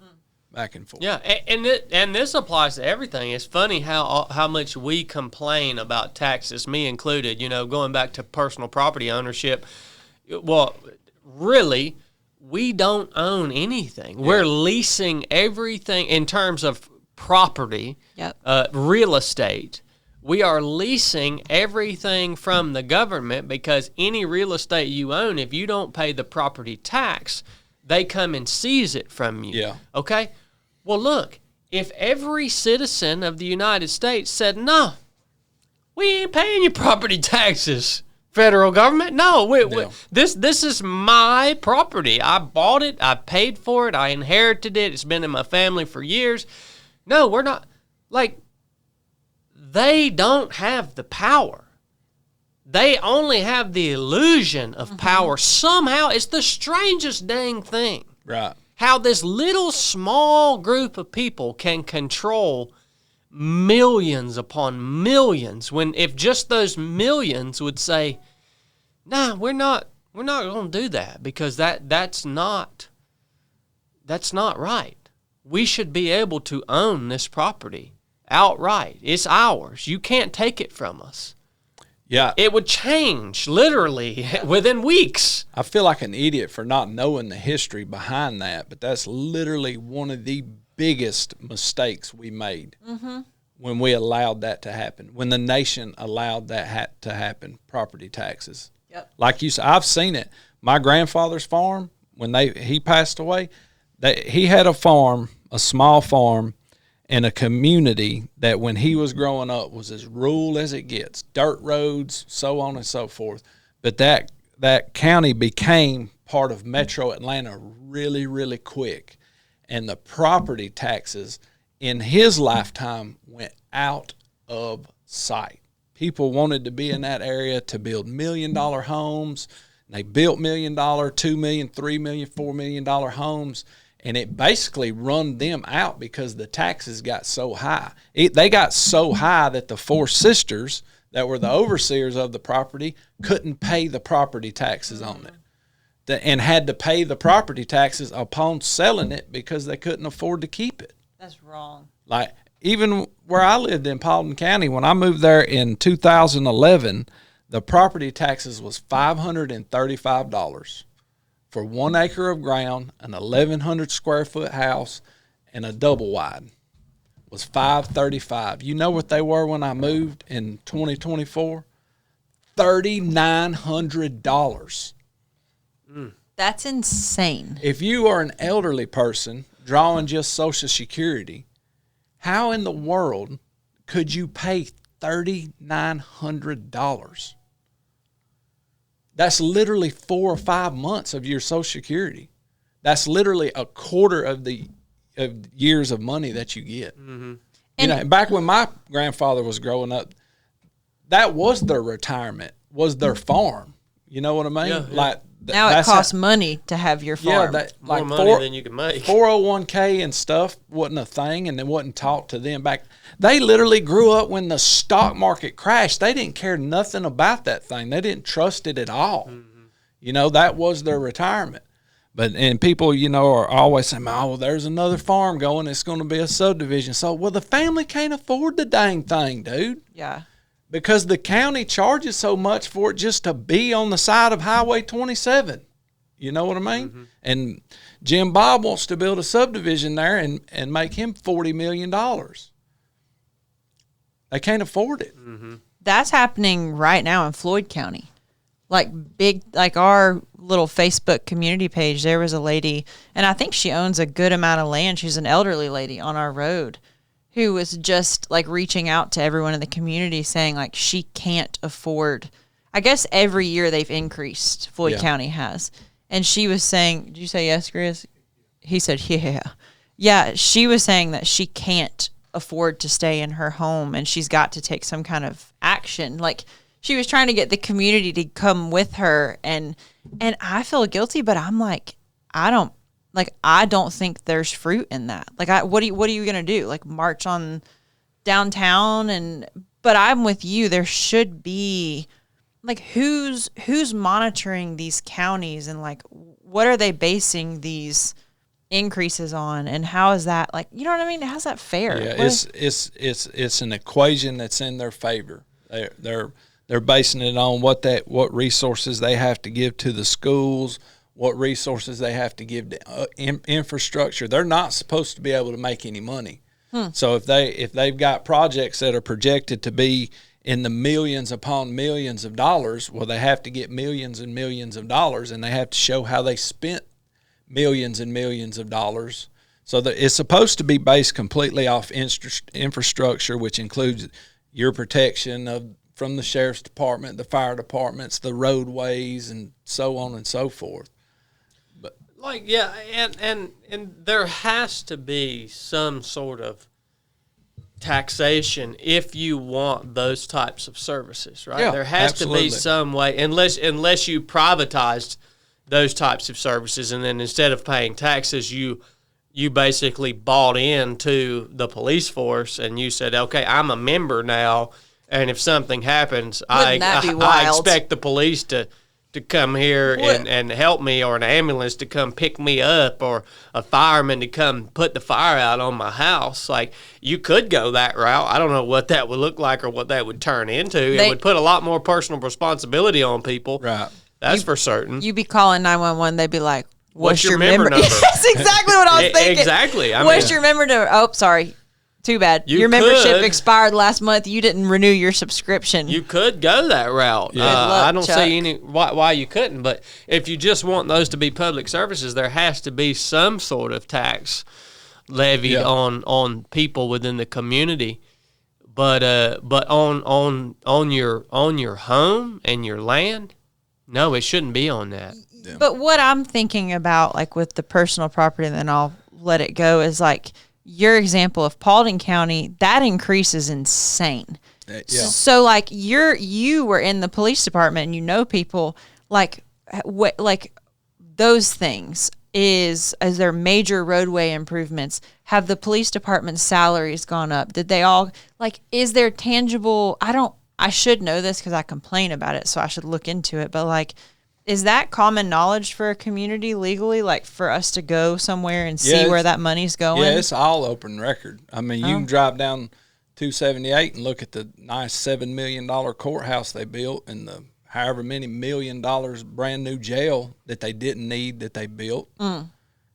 back and forth. Yeah, and this applies to everything. It's funny how much we complain about taxes, me included, you know, going back to personal property ownership. Well, really, we don't own anything. Yeah. We're leasing everything in terms of property, real estate. We are leasing everything from the government because any real estate you own, if you don't pay the property tax, they come and seize it from you. Yeah. Okay? Well, look, if every citizen of the United States said, no, we ain't paying you property taxes, federal government. No, this is my property. I bought it. I paid for it. I inherited it. It's been in my family for years. No, we're not. Like, they don't have the power. They only have the illusion of power. Somehow, it's the strangest dang thing. Right. How this little small group of people can control millions upon millions, when if just those millions would say, nah, we're not going to do that, because that's not right. We should be able to own this property outright. It's ours. You can't take it from us. Yeah. It would change literally within weeks. I feel like an idiot for not knowing the history behind that, but that's literally one of the biggest mistakes we made when we allowed that to happen, when the nation allowed that to happen, property taxes. Yep. Like you said, I've seen it. My grandfather's farm, when he passed away, he had a farm, a small farm, in a community that when he was growing up was as rural as it gets, dirt roads, so on and so forth. But that county became part of metro Atlanta really, really quick. And the property taxes in his lifetime went out of sight. People wanted to be in that area to build $1 million homes. They built $1 million, $2 million, $3 million, $4 million homes. And it basically run them out because the taxes got so high. They got so high that the four sisters that were the overseers of the property couldn't pay the property taxes on it, and had to pay the property taxes upon selling it because they couldn't afford to keep it. That's wrong. Like, even where I lived in Paulding County, when I moved there in 2011, the property taxes was $535 for 1 acre of ground, an 1,100 square foot house, and a double wide. Was $535. You know what they were when I moved in 2024? $3,900. That's insane. If you are an elderly person drawing just Social Security, how in the world could you pay $3,900? That's literally 4 or 5 months of your Social Security. That's literally a quarter of the years of money that you get. Mm-hmm. You know, back when my grandfather was growing up, that was their retirement, was their farm. You know what I mean? Yeah, yeah. Like now it costs money to have your farm. Yeah, more money than you can make. 401k and stuff wasn't a thing, and it wasn't taught to them back. They literally grew up when the stock market crashed. They didn't care nothing about that thing. They didn't trust it at all. Mm-hmm. You know, that was their retirement. And people, you know, are always saying, oh, well, there's another farm going. It's going to be a subdivision. So, well, the family can't afford the dang thing, dude. Yeah. Because the county charges so much for it just to be on the side of Highway 27. You know what I mean? Mm-hmm. And Jim Bob wants to build a subdivision there and make him $40 million. They can't afford it. Mm-hmm. That's happening right now in Floyd County. Like our little Facebook community page, there was a lady, and I think she owns a good amount of land. She's an elderly lady on our road who was just like reaching out to everyone in the community saying like she can't afford. I guess every year they've increased, Floyd County has. And she was saying, did you say yes, Chris? He said, yeah. Yeah, she was saying that she can't afford to stay in her home and she's got to take some kind of action. Like, she was trying to get the community to come with her, and I feel guilty, but I'm like, I don't think there's fruit in that. Like, what are you gonna do? Like, march on downtown? But I'm with you. There should be, like, who's monitoring these counties, and like, what are they basing these increases on, and how is that, like, you know what I mean? How's that fair? Yeah, it's an equation that's in their favor. They're basing it on what resources they have to give to the schools, what resources they have to give to infrastructure. They're not supposed to be able to make any money. So if they've got projects that are projected to be in the millions upon millions of dollars, well, they have to get millions and millions of dollars, and they have to show how they spent millions and millions of dollars. So that it's supposed to be based completely off infrastructure, which includes your protection from the sheriff's department, the fire departments, the roadways, and so on and so forth. But like, yeah, and there has to be some sort of taxation if you want those types of services, right? Yeah, there has absolutely. to be some way, unless you privatized those types of services, and then instead of paying taxes, you basically bought into the police force, and you said, okay, I'm a member now. And if something happens, I expect the police to come here and help me, or an ambulance to come pick me up, or a fireman to come put the fire out on my house. Like, you could go that route. I don't know what that would look like or what that would turn into. It would put a lot more personal responsibility on people. Right. That's for certain. You be calling 911, they'd be like, what's your member number? That's exactly what I was thinking. Exactly. What's your member number? Oh, sorry. Too bad. Your membership expired last month. You didn't renew your subscription. You could go that route. Yeah. I don't see why you couldn't. But if you just want those to be public services, there has to be some sort of tax levied on people within the community. But on your home and your land, no, it shouldn't be on that. them. But what I'm thinking about, like with the personal property, and then I'll let it go, is like your example of Paulding County, that increase is insane. Yeah. So like you were in the police department and you know people, like what, like those things. Is there major roadway improvements? Have the police department's salaries gone up? Did they all, like, is there tangible, I should know this because I complain about it, so I should look into it, but like, is that common knowledge for a community legally, like for us to go somewhere and see where that money's going? Yeah, it's all open record. I mean, you can drive down 278 and look at the nice $7 million courthouse they built and the however many $1 million brand new jail that they didn't need that they built.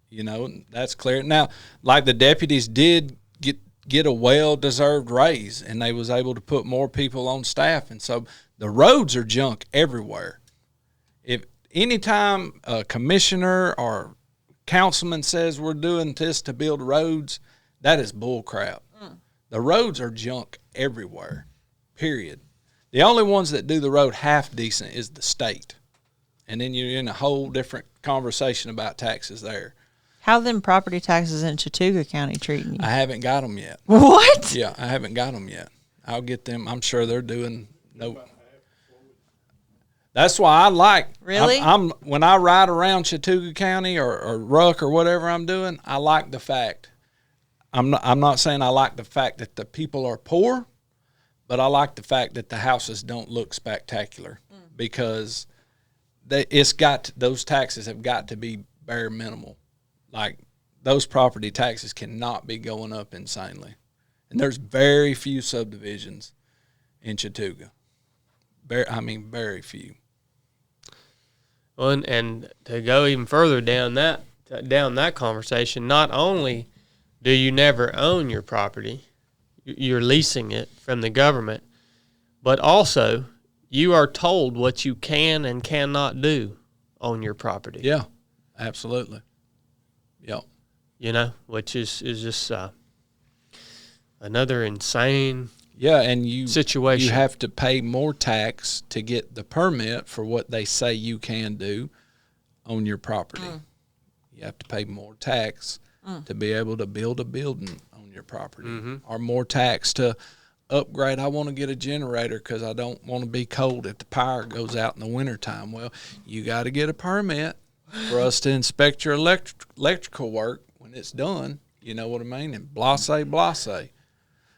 You know, that's clear. Now, like the deputies did get a well-deserved raise, and they was able to put more people on staff. And so the roads are junk everywhere. If anytime a commissioner or councilman says we're doing this to build roads, that is bull crap. The roads are junk everywhere, period. The only ones that do the road half decent is the state. And then you're in a whole different conversation about taxes there. How them property taxes in Chattooga County treating you? I haven't got them yet. What? Yeah, I haven't got them yet. I'll get them. I'm sure they're doing no. That's why I like. Really? I'm when I ride around Chattooga County or Ruck or whatever I'm doing, I like the fact. I'm not saying I like the fact that the people are poor, but I like the fact that the houses don't look spectacular because those taxes have got to be bare minimal. Like those property taxes cannot be going up insanely. And there's very few subdivisions in Chattooga. Very few. Well, and to go even further down that conversation, not only do you never own your property, you're leasing it from the government, but also you are told what you can and cannot do on your property. Yeah, absolutely. Yep. You know, which is just another insane situation. You have to pay more tax to get the permit for what they say you can do on your property. You have to pay more tax to be able to build a building on your property, or more tax to upgrade. I want to get a generator because I don't want to be cold if the power goes out in the wintertime. Well, you got to get a permit for us to inspect your electrical work when it's done. You know what I mean? And blase.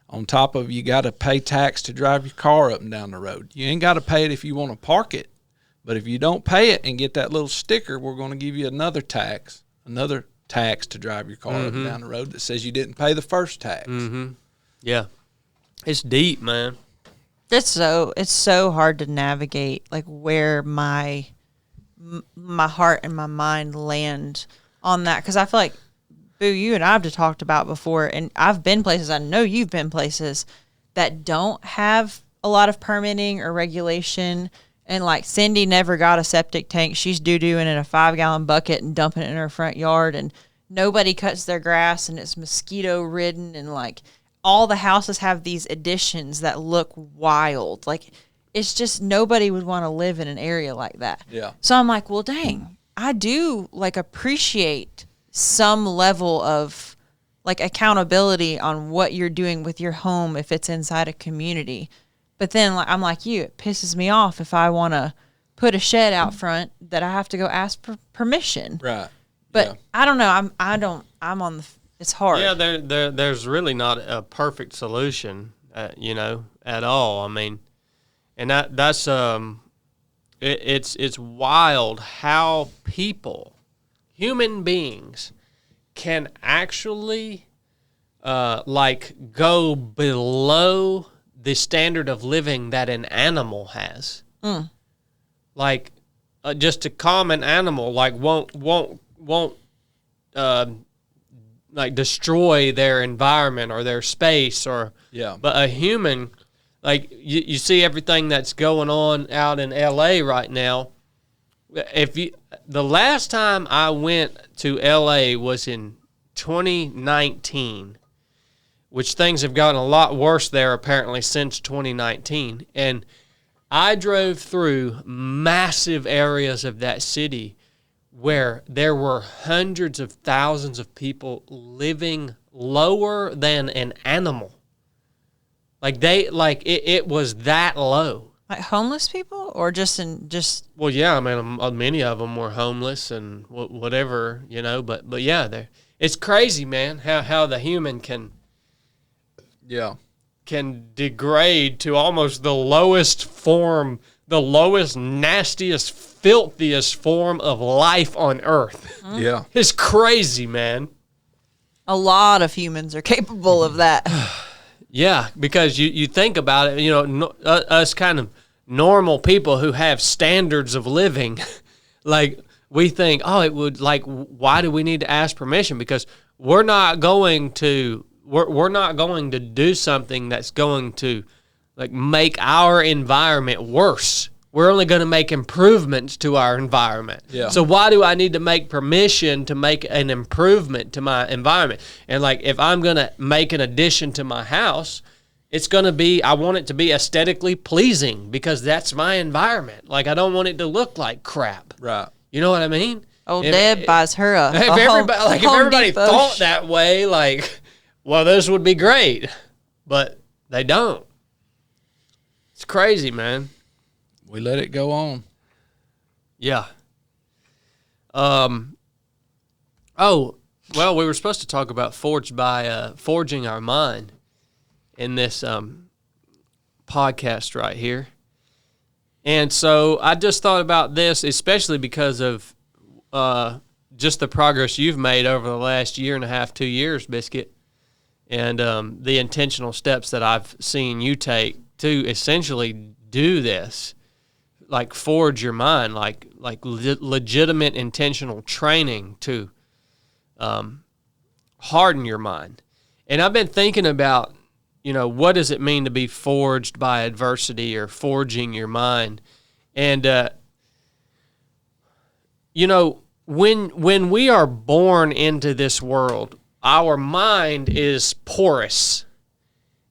On top of, you got to pay tax to drive your car up and down the road. You ain't got to pay it if you want to park it. But if you don't pay it and get that little sticker, we're going to give you another tax to drive your car up and down the road that says you didn't pay the first tax. Yeah. It's deep, man. It's so hard to navigate, like where my heart and my mind land on that, because I feel like, Boo, you and I have talked about before, and I've been places, I know you've been places that don't have a lot of permitting or regulation, and like Cindy never got a septic tank. She's doo-dooing in a 5-gallon bucket and dumping it in her front yard, and nobody cuts their grass, and it's mosquito-ridden, and like all the houses have these additions that look wild. Like, it's just nobody would want to live in an area like that. Yeah. So I'm like, well, dang, I do like appreciate some level of like accountability on what you're doing with your home if it's inside a community. But then I'm like you, it pisses me off if I want to put a shed out front that I have to go ask for permission. Right. But I don't know. I'm on the. It's hard. Yeah, there's really not a perfect solution, at all. I mean, and that's it's wild how human beings, can actually go below the standard of living that an animal has. Like just a common animal, like won't like destroy their environment or their space, but a human, like you see everything that's going on out in LA right now. The last time I went to LA was in 2019, which things have gotten a lot worse there apparently since 2019. And I drove through massive areas of that city where there were hundreds of thousands of people living lower than an animal. It was that low. Like homeless people, or just Well, yeah, I mean, many of them were homeless and whatever, But yeah, it's crazy, man, how the human can degrade to almost the lowest form, the lowest, nastiest, filthiest form of life on Earth. Yeah, It's crazy, man. a lot of humans are capable of that. Yeah, because you think about it, us kind of normal people who have standards of living, like we think, it would, like, why do we need to ask permission? Because we're not going to do something that's going to, like, make our environment worse. We're only going to make improvements to our environment. Yeah. So why do I need to make permission to make an improvement to my environment? And, like, if I'm going to make an addition to my house, it's going to be, I want it to be aesthetically pleasing because that's my environment. Like, I don't want it to look like crap. right. You know what I mean? Old Deb buys her a If Home everybody Depot thought that way, like, well, this would be great. But they don't. It's crazy, man. We let it go on. Yeah. Oh, well, we were supposed to talk about forging our mind in this podcast right here. And so I just thought about this, especially because of just the progress you've made over the last year and a half, 2 years, Biscuit, and the intentional steps that I've seen you take to essentially do this, like forge your mind, like legitimate intentional training to harden your mind. And I've been thinking about, what does it mean to be forged by adversity or forging your mind? And, when we are born into this world, our mind is porous.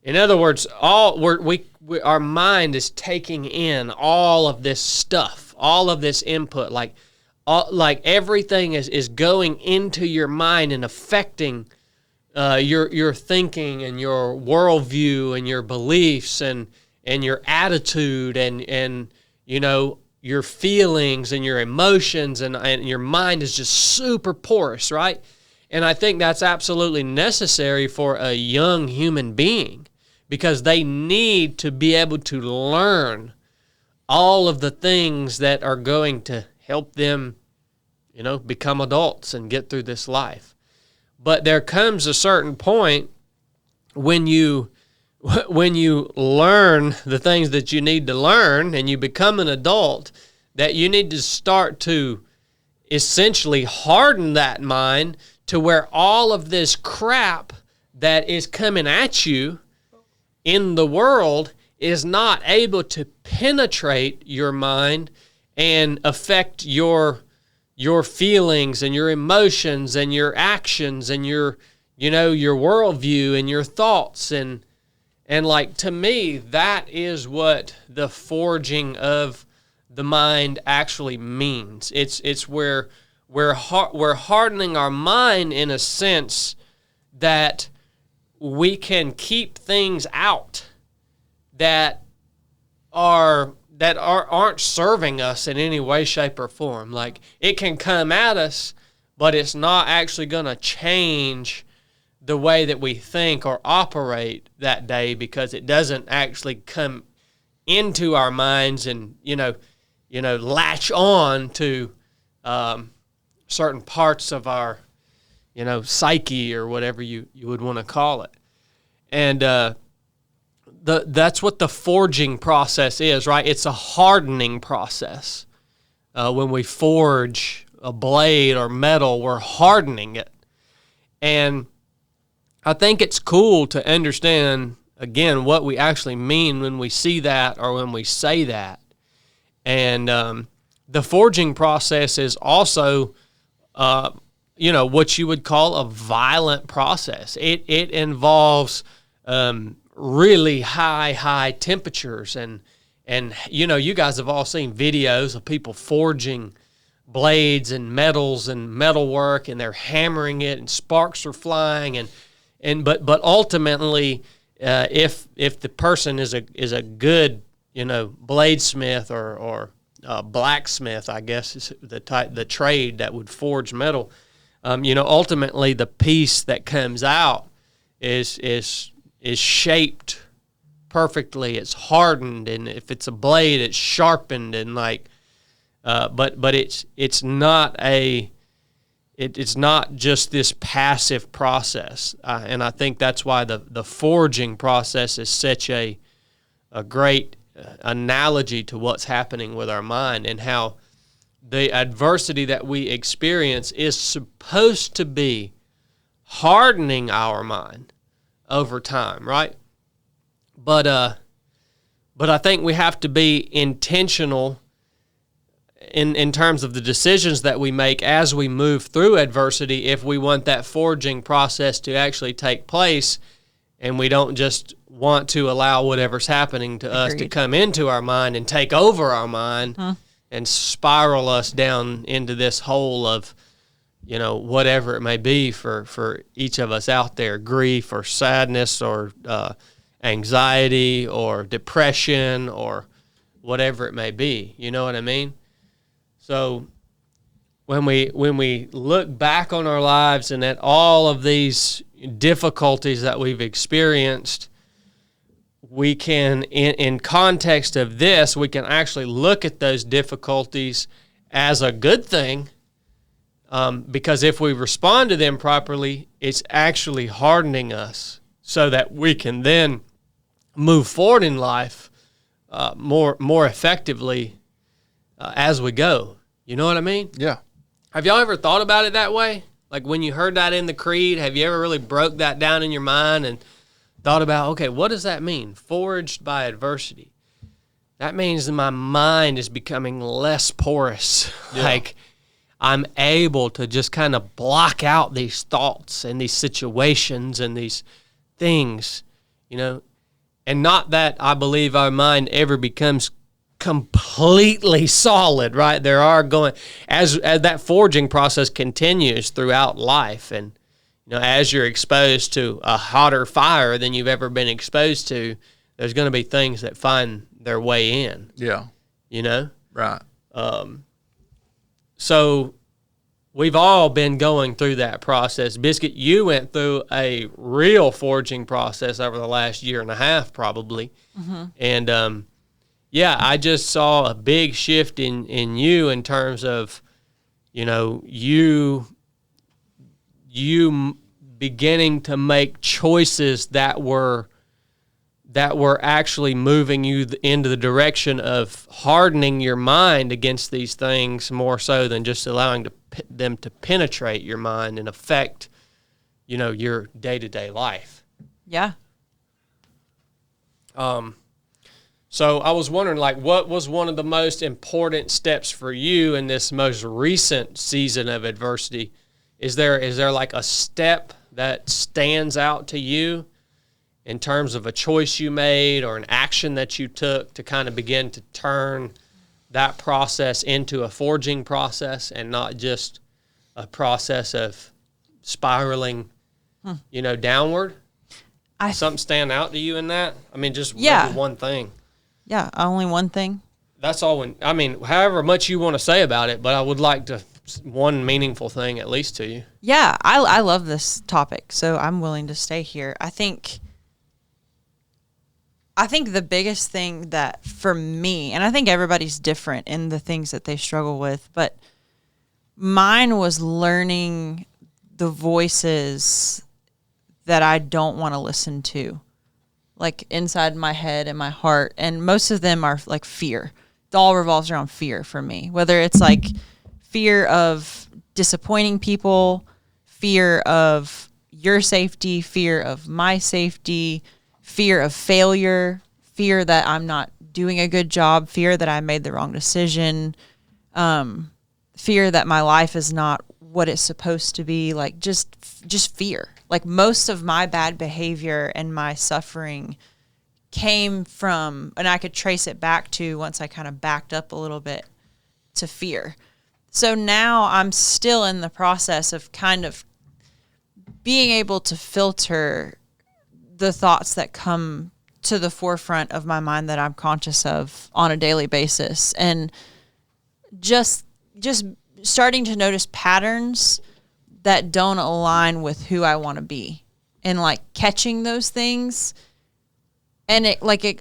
In other words, our mind is taking in all of this stuff, all of this input, like everything is going into your mind and affecting your thinking and your worldview and your beliefs and your attitude and your feelings and your emotions and your mind is just super porous, right? And I think that's absolutely necessary for a young human being because they need to be able to learn all of the things that are going to help them, become adults and get through this life. But there comes a certain point when you learn the things that you need to learn and you become an adult that you need to start to essentially harden that mind to where all of this crap that is coming at you in the world is not able to penetrate your mind and affect your feelings and your emotions and your actions and your worldview and your thoughts and like, to me, that is what the forging of the mind actually means. It's where we're hardening our mind in a sense that we can keep things out that aren't serving us in any way, shape, or form. Like, it can come at us, but it's not actually going to change the way that we think or operate that day because it doesn't actually come into our minds and, latch on to certain parts of our, psyche or whatever you would want to call it. And that's what the forging process is, right? It's a hardening process. When we forge a blade or metal, we're hardening it. And I think it's cool to understand, again, what we actually mean when we see that or when we say that. And the forging process is also, what you would call a violent process. It involves really high temperatures. And you guys have all seen videos of people forging blades and metals and metalwork, and they're hammering it, and sparks are flying, but ultimately, if the person is a good bladesmith or blacksmith, I guess is the trade that would forge metal. Ultimately the piece that comes out is shaped perfectly. It's hardened, and if it's a blade, it's sharpened, and but it's not just this passive process, and I think that's why the forging process is such a great analogy to what's happening with our mind, and how the adversity that we experience is supposed to be hardening our mind over time, right? But I think we have to be intentional in terms of the decisions that we make as we move through adversity, if we want that forging process to actually take place, and we don't just want to allow whatever's happening to us to come into our mind and take over our mind and spiral us down into this hole of, whatever it may be for each of us out there, grief or sadness or anxiety or depression or whatever it may be. You know what I mean? So when we look back on our lives and at all of these difficulties that we've experienced, we can, in context of this, we can actually look at those difficulties as a good thing, because if we respond to them properly, it's actually hardening us so that we can then move forward in life more effectively as we go. You know what I mean? Yeah. Have y'all ever thought about it that way? Like when you heard that in the creed, have you ever really broke that down in your mind and thought about, okay, what does that mean? Forged by adversity. That means that my mind is becoming less porous. Yeah. Like I'm able to just kind of block out these thoughts and these situations and these things, and not that I believe our mind ever becomes completely solid, right? There are going, as that forging process continues throughout life, and as you're exposed to a hotter fire than you've ever been exposed to, there's going to be things that find their way in. Yeah. Right. So we've all been going through that process. Biscuit, you went through a real forging process over the last year and a half, probably. Mm-hmm. And I just saw a big shift in you in terms of, you beginning to make choices that were actually moving you into the direction of hardening your mind against these things more so than just allowing them to penetrate your mind and affect, your day-to-day life. Yeah. So I was wondering, what was one of the most important steps for you in this most recent season of adversity? Is there like a step that stands out to you in terms of a choice you made or an action that you took to kind of begin to turn that process into a forging process and not just a process of spiraling, downward? Something stand out to you in that? I mean, just maybe one thing. Yeah, only one thing. That's all. However much you want to say about it, but I would like one meaningful thing at least to you. Yeah, I love this topic, so I'm willing to stay here. I think the biggest thing that for me, and I think everybody's different in the things that they struggle with, but mine was learning the voices that I don't want to listen to, like inside my head and my heart. And most of them are like fear. It all revolves around fear for me, whether it's like fear of disappointing people, fear of your safety, fear of my safety, fear of failure, fear that I'm not doing a good job, fear that I made the wrong decision, fear that my life is not what it's supposed to be, like just fear. Like most of my bad behavior and my suffering came from, and I could trace it back to once I kind of backed up a little bit, to fear. So now I'm still in the process of kind of being able to filter the thoughts that come to the forefront of my mind that I'm conscious of on a daily basis, and just starting to notice patterns that don't align with who I want to be, and like catching those things. And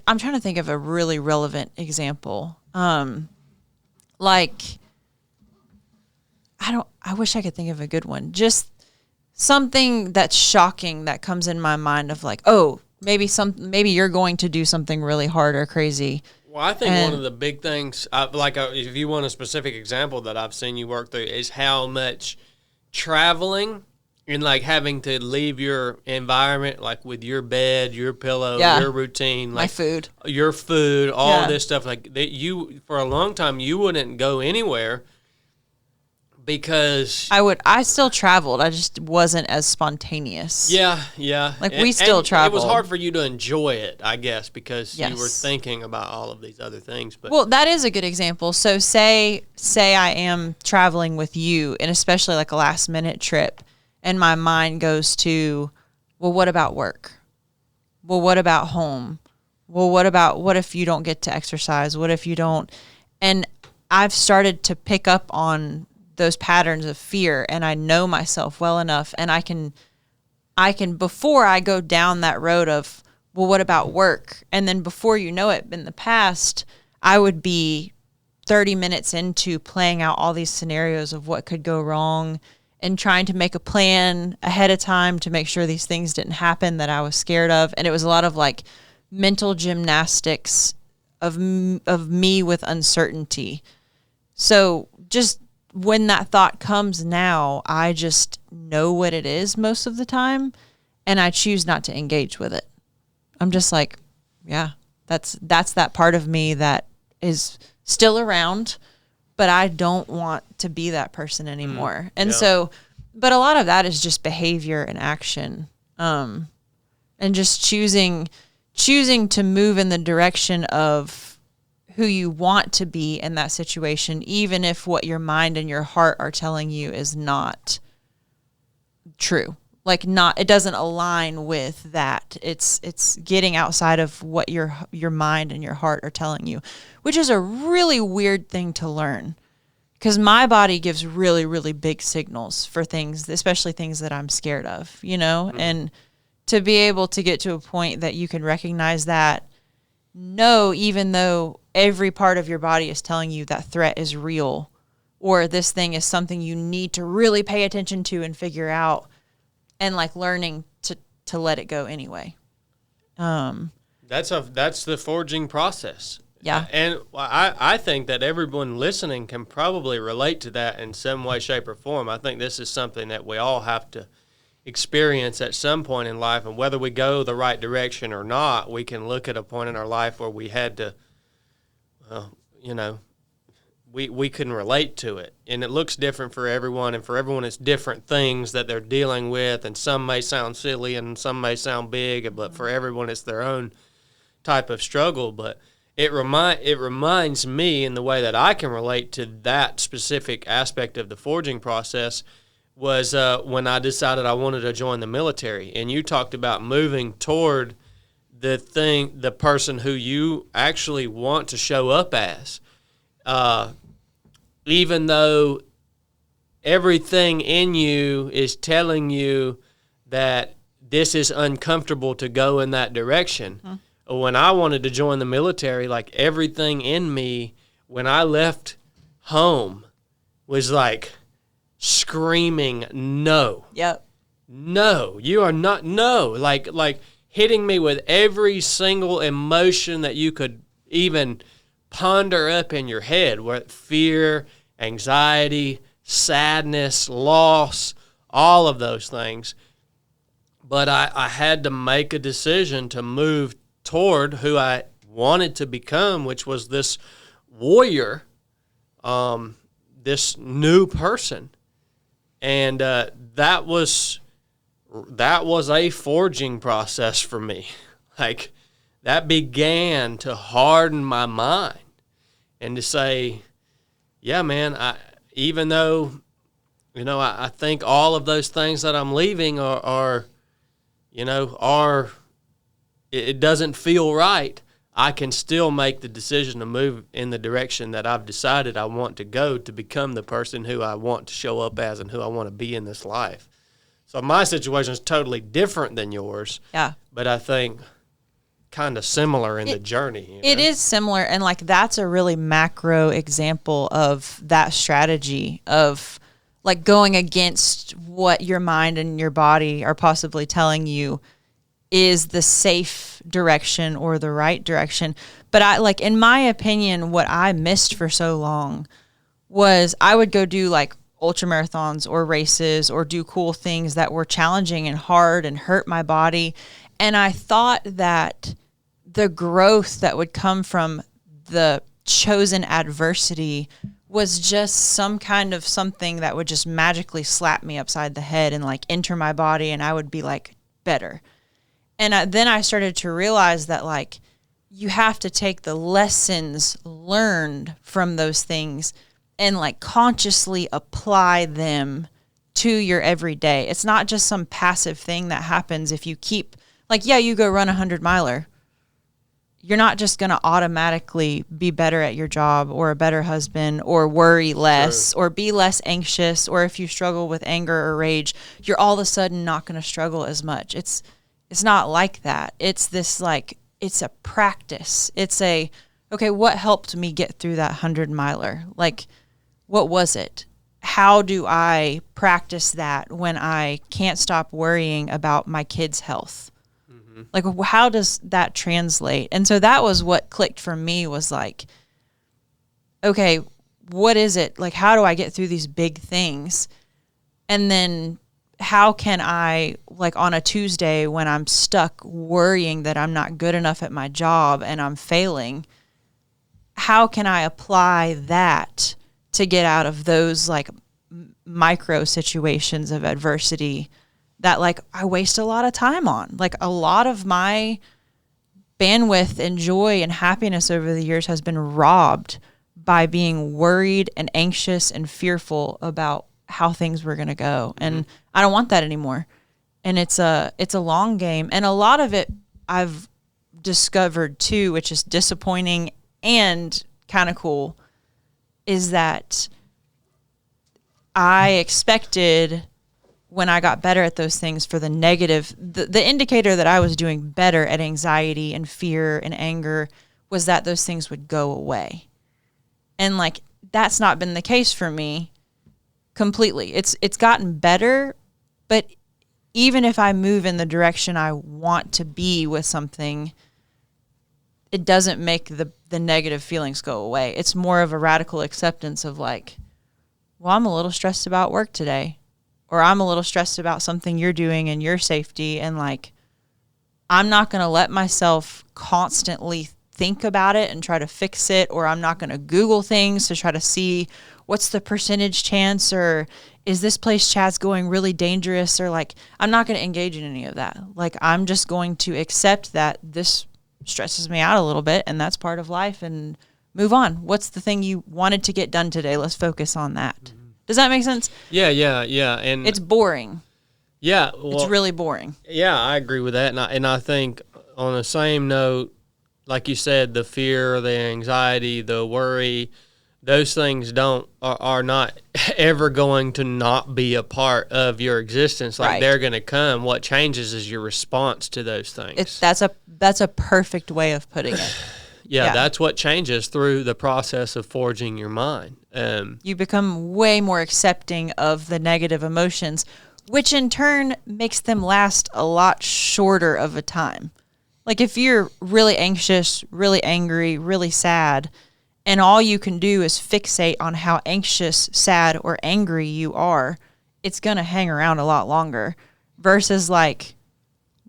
I'm trying to think of a really relevant example. Like, I wish I could think of a good one. Just something that's shocking that comes in my mind of like, oh, maybe you're going to do something really hard or crazy. Well, I think one of the big things, if you want a specific example that I've seen you work through, is how much traveling and like having to leave your environment, like with your bed, your pillow, your routine, like your food, all this stuff. Like that, you for a long time you wouldn't go anywhere because I still traveled. I just wasn't as spontaneous. Yeah. Like we still traveled. It was hard for you to enjoy it, I guess, because you were thinking about all of these other things. But well, that is a good example. So say I am traveling with you, and especially like a last minute trip, and my mind goes to, well, what about work? Well, what about home? Well, what if you don't get to exercise? What if you don't? And I've started to pick up on those patterns of fear, and I know myself well enough, and I can before I go down that road of, well, what about work? And then before you know it, in the past, I would be 30 minutes into playing out all these scenarios of what could go wrong and trying to make a plan ahead of time to make sure these things didn't happen that I was scared of. And it was a lot of like mental gymnastics of me with uncertainty. So just when that thought comes now, I just know what it is most of the time, and I choose not to engage with it. I'm just like, yeah, that's that part of me that is still around, but I don't want to be that person anymore. And so, but a lot of that is just behavior and action, and just choosing to move in the direction of who you want to be in that situation, even if what your mind and your heart are telling you is not true. Like it doesn't align with that. It's getting outside of what your mind and your heart are telling you, which is a really weird thing to learn, because my body gives really, really big signals for things, especially things that I'm scared of, and to be able to get to a point that you can recognize that, even though every part of your body is telling you that threat is real, or this thing is something you need to really pay attention to and figure out, and like learning to let it go anyway. That's the forging process. Yeah. And I think that everyone listening can probably relate to that in some way, shape, or form. I think this is something that we all have to experience at some point in life, and whether we go the right direction or not, we can look at a point in our life where we had to, we couldn't relate to it, and it looks different for everyone, and for everyone it's different things that they're dealing with, and some may sound silly and some may sound big, but for everyone it's their own type of struggle. But it reminds me, in the way that I can relate to that specific aspect of the forging process, was when I decided I wanted to join the military. And you talked about moving toward the person who you actually want to show up as. Even though everything in you is telling you that this is uncomfortable to go in that direction. When I wanted to join the military, like everything in me, when I left home, was like screaming, no. Yep. No, you are not. No, like hitting me with every single emotion that you could even ponder up in your head, where fear, anxiety, sadness, loss, all of those things. But I had to make a decision to move toward who I wanted to become, which was this warrior, this new person. And that was a forging process for me. Like, that began to harden my mind and to say, yeah, man, even though, I think all of those things that I'm leaving are it doesn't feel right, I can still make the decision to move in the direction that I've decided I want to go to become the person who I want to show up as and who I want to be in this life. So my situation is totally different than yours. Yeah. But I think kind of similar in the journey. It is similar, and like that's a really macro example of that strategy of like going against what your mind and your body are possibly telling you is the safe direction or the right direction. But I like, in my opinion, what I missed for so long was I would go do like ultra marathons or races or do cool things that were challenging and hard and hurt my body. And I thought that the growth that would come from the chosen adversity was just some kind of something that would just magically slap me upside the head and like enter my body, and I would be like better. And then I started to realize that like you have to take the lessons learned from those things and like consciously apply them to your everyday. It's not just some passive thing that happens if you keep like, yeah, you go run 100-miler. You're not just going to automatically be better at your job or a better husband or worry less or be less anxious, or if you struggle with anger or rage, you're all of a sudden not going to struggle as much. It's not like that. It's this like, it's a practice. It's a, okay, what helped me get through that 100-miler? Like, what was it? How do I practice that when I can't stop worrying about my kids' health? Like, how does that translate? And so that was what clicked for me, was like, okay, what is it? Like, how do I get through these big things? And then how can I, like on a Tuesday when I'm stuck worrying that I'm not good enough at my job and I'm failing, how can I apply that to get out of those like micro situations of adversity that like I waste a lot of time on? Like a lot of my bandwidth and joy and happiness over the years has been robbed by being worried and anxious and fearful about how things were going to go. And I don't want that anymore. And it's a long game. And a lot of it I've discovered too, which is disappointing and kind of cool, is that I expected, when I got better at those things, for the negative, the indicator that I was doing better at anxiety and fear and anger was that those things would go away. And like, that's not been the case for me completely. It's gotten better, but even if I move in the direction I want to be with something, it doesn't make the negative feelings go away. It's more of a radical acceptance of like, well, I'm a little stressed about work today, or I'm a little stressed about something you're doing and your safety. And like, I'm not going to let myself constantly think about it and try to fix it, or I'm not going to Google things to try to see what's the percentage chance, or is this place Chad's going really dangerous, or like, I'm not going to engage in any of that. Like, I'm just going to accept that this stresses me out a little bit, and that's part of life, and move on. What's the thing you wanted to get done today? Let's focus on that. Does that make sense? Yeah. And it's boring. Yeah. Well, it's really boring. Yeah, I agree with that. And I think on the same note, like you said, the fear, the anxiety, the worry, those things are not ever going to not be a part of your existence. Like, they're going to come. What changes is your response to those things. That's a perfect way of putting it. Yeah, that's what changes through the process of forging your mind. You become way more accepting of the negative emotions, which in turn makes them last a lot shorter of a time. Like, if you're really anxious, really angry, really sad, and all you can do is fixate on how anxious, sad, or angry you are, it's going to hang around a lot longer versus like,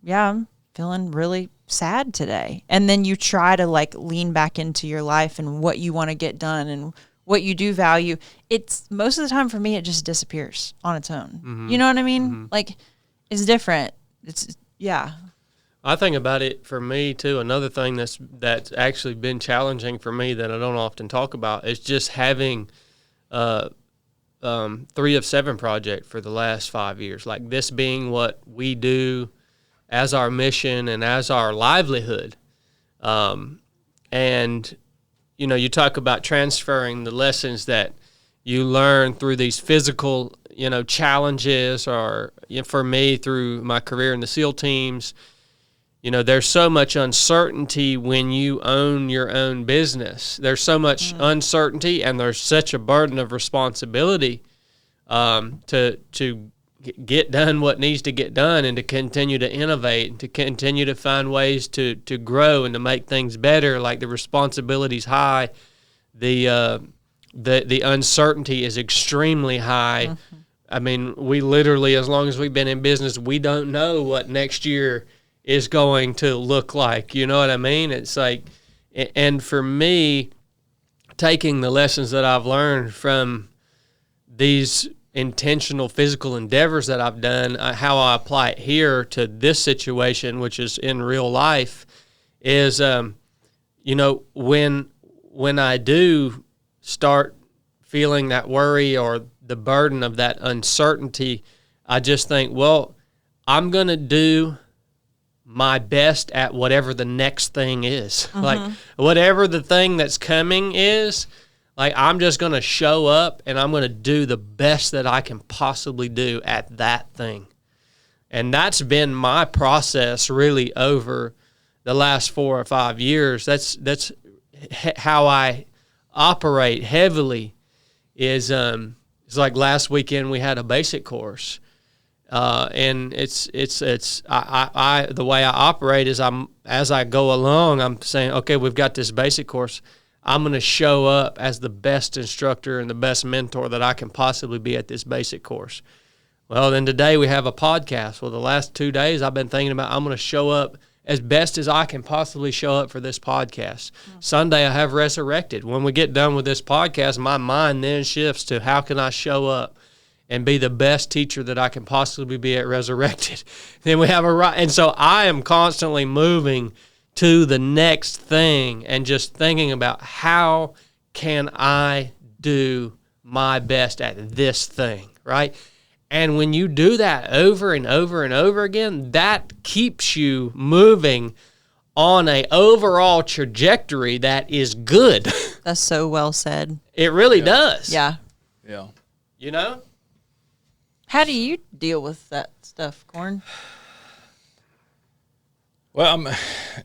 yeah, I'm feeling really sad today. And then you try to like lean back into your life and what you want to get done and what you do value. It's most of the time for me, it just disappears on its own. Mm-hmm. You know what I mean? Mm-hmm. Like, it's different. I think about it for me too. Another thing that's actually been challenging for me that I don't often talk about is just having 3 of 7 project for the last 5 years. Like this being what we do as our mission and as our livelihood. And, you know, you talk about transferring the lessons that you learn through these physical, you know, challenges, or you know, for me through my career in the SEAL teams. You know, there's so much uncertainty when you own your own business. There's so much uncertainty, and there's such a burden of responsibility to get done what needs to get done, and to continue to innovate, and to continue to find ways to grow and to make things better. Like the responsibility's high, the uncertainty is extremely high. Mm-hmm. I mean, we literally, as long as we've been in business, we don't know what next year is going to look like. You know what I mean? It's like, and for me, taking the lessons that I've learned from these intentional physical endeavors that I've done, how I apply it here to this situation, which is in real life, is, you know, when I do start feeling that worry or the burden of that uncertainty, I just think, well, I'm going to do my best at whatever the next thing is. Mm-hmm. Like whatever the thing that's coming is, like I'm just going to show up and I'm going to do the best that I can possibly do at that thing. And that's been my process really over the last 4 or 5 years. That's how I operate heavily. Is it's like last weekend we had a basic course. And it's the way I operate is as I go along, I'm saying, okay, we've got this basic course. I'm going to show up as the best instructor and the best mentor that I can possibly be at this basic course. Well, then today we have a podcast. Well, the last 2 days I've been thinking about, I'm going to show up as best as I can possibly show up for this podcast. Mm-hmm. Sunday I have Resurrected. When we get done with this podcast, my mind then shifts to how can I show up and be the best teacher that I can possibly be at Resurrected. Then we have Rite. And so I am constantly moving to the next thing and just thinking about how can I do my best at this thing, right? And when you do that over and over and over again, that keeps you moving on a overall trajectory that is good. That's so well said. It really does. Yeah. Yeah. You know? How do you deal with that stuff, Corn? Well, I'm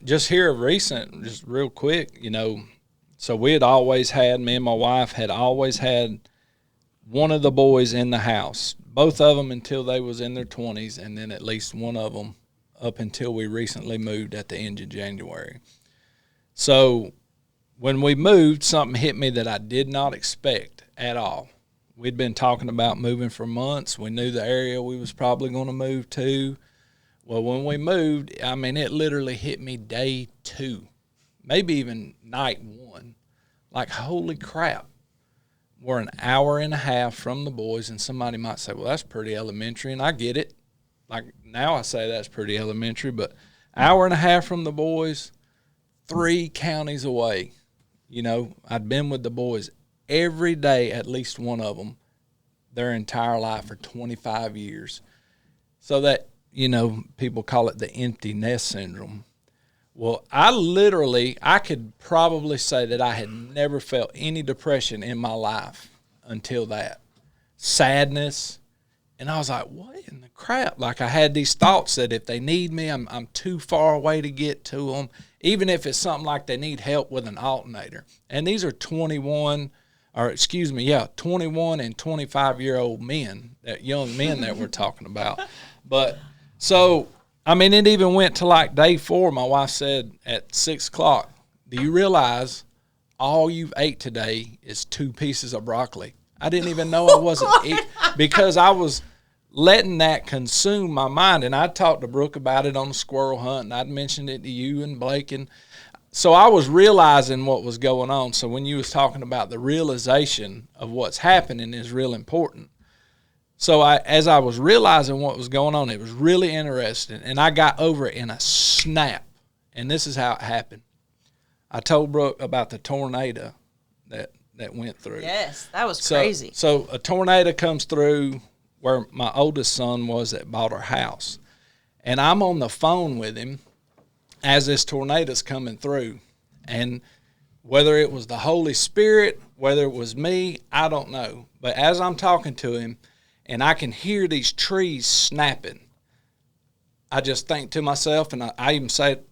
just here recent, just real quick, you know, so me and my wife had always had one of the boys in the house, both of them until they was in their 20s, and then at least one of them up until we recently moved at the end of January. So when we moved, something hit me that I did not expect at all. We'd been talking about moving for months. We knew the area we was probably going to move to. Well, when we moved, I mean, it literally hit me day 2, maybe even night 1. Like, holy crap. We're an hour and a half from the boys, and somebody might say, well, that's pretty elementary, and I get it. Like, now I say that's pretty elementary, but hour and a half from the boys, 3 counties away. You know, I'd been with the boys every day, at least one of them, their entire life for 25 years. So that, you know, people call it the empty nest syndrome. Well, I could probably say that I had never felt any depression in my life until that. Sadness. And I was like, what in the crap? Like, I had these thoughts that if they need me, I'm too far away to get to them, even if it's something like they need help with an alternator. And these are 21 and 25-year-old men, that young men that we're talking about. But so, I mean, it even went to like day 4. My wife said at 6 o'clock, do you realize all you've ate today is 2 pieces of broccoli? I didn't even know I wasn't eating because I was letting that consume my mind. And I talked to Brooke about it on the squirrel hunt, and I'd mentioned it to you and Blake. And so I was realizing what was going on. So when you was talking about the realization of what's happening is real important. So as I was realizing what was going on, it was really interesting, and I got over it in a snap. And this is how it happened. I told Brooke about the tornado that that went through. Yes, that was crazy. So a tornado comes through where my oldest son was that bought our house. And I'm on the phone with him as this tornado's coming through. And whether it was the Holy Spirit, whether it was me, I don't know. But as I'm talking to him and I can hear these trees snapping, I just think to myself, and I even said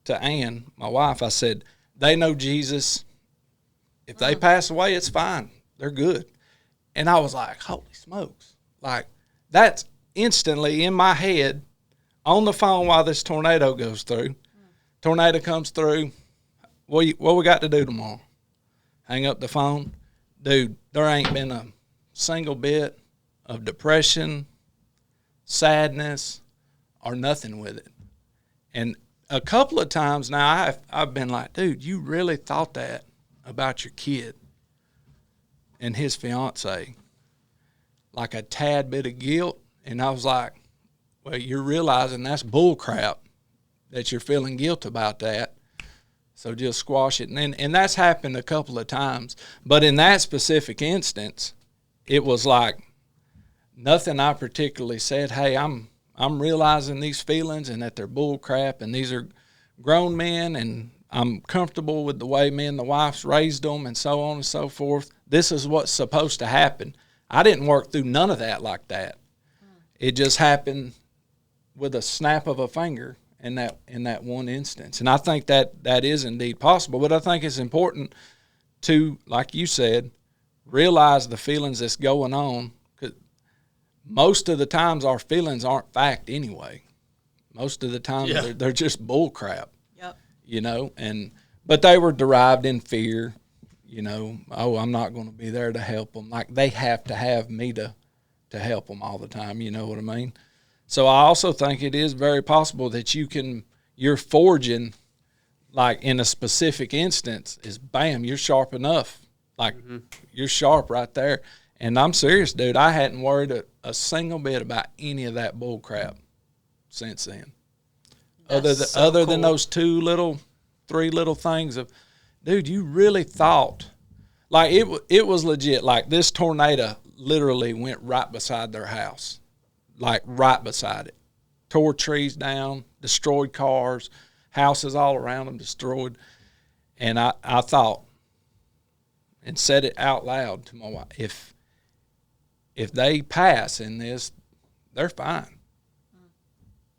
to Ann, my wife, I said, they know Jesus. If they pass away, it's fine. They're good. And I was like, holy smokes. Like, that's instantly in my head on the phone while this tornado goes through. Tornado comes through. What we got to do tomorrow? Hang up the phone? Dude, there ain't been a single bit of depression, sadness, or nothing with it. And a couple of times now I've been like, dude, you really thought that about your kid and his fiance, like a tad bit of guilt. And I was like, well, you're realizing that's bull crap that you're feeling guilt about that. So just squash it. And that's happened a couple of times. But in that specific instance, it was like nothing I particularly said, hey, I'm realizing these feelings and that they're bull crap and these are grown men and I'm comfortable with the way me and the wife's raised them and so on and so forth. This is what's supposed to happen. I didn't work through none of that like that. It just happened with a snap of a finger in that one instance. And I think that is indeed possible. But I think it's important to, like you said, realize the feelings that's going on. 'Cause most of the times our feelings aren't fact anyway. Most of the time they're just bull crap. Yep. You know, but they were derived in fear, you know, oh, I'm not going to be there to help them. Like they have to have me to help them all the time, you know what I mean? So I also think it is very possible that you're forging, like in a specific instance, is bam, you're sharp enough. Like you're sharp right there. And I'm serious, dude. I hadn't worried a single bit about any of that bull crap since then. Other than those three little things of, dude, you really thought, like it was legit. Like this tornado literally went right beside their house, like right beside it, tore trees down, destroyed cars, houses all around them destroyed. And I thought and said it out loud to my wife, if they pass in this, they're fine.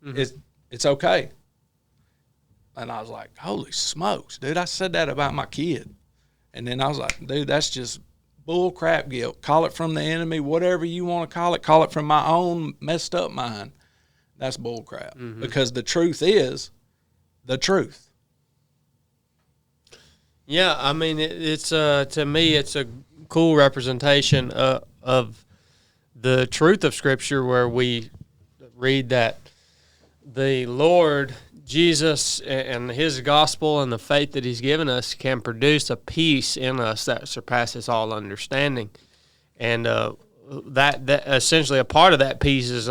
Mm-hmm. It's okay. And I was like, holy smokes, dude, I said that about my kid. And then I was like, dude, that's just bull crap guilt. Call it from the enemy, whatever you want to call it from my own messed up mind. That's bull crap. Mm-hmm. Because the truth is the truth. Yeah, I mean, it's to me, it's a cool representation of the truth of Scripture, where we read that the Lord Jesus and His gospel and the faith that He's given us can produce a peace in us that surpasses all understanding, and that essentially a part of that peace is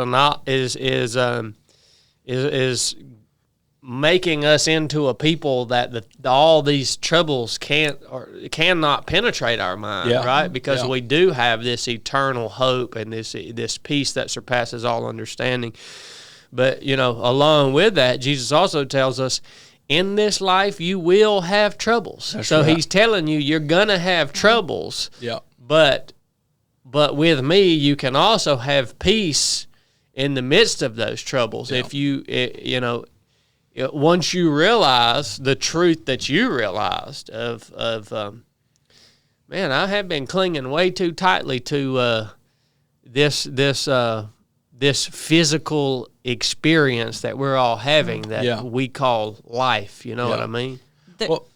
making us into a people that all these troubles cannot penetrate our mind, right? Because we do have this eternal hope and this peace that surpasses all understanding. But, you know, along with that, Jesus also tells us, in this life you will have troubles. That's so right. He's telling you you're going to have troubles. Yeah. But with me, you can also have peace in the midst of those troubles. Yeah. If you know, once you realize the truth that you realized of man, I have been clinging way too tightly to this physical experience that we're all having that we call life. You know what I mean? Well,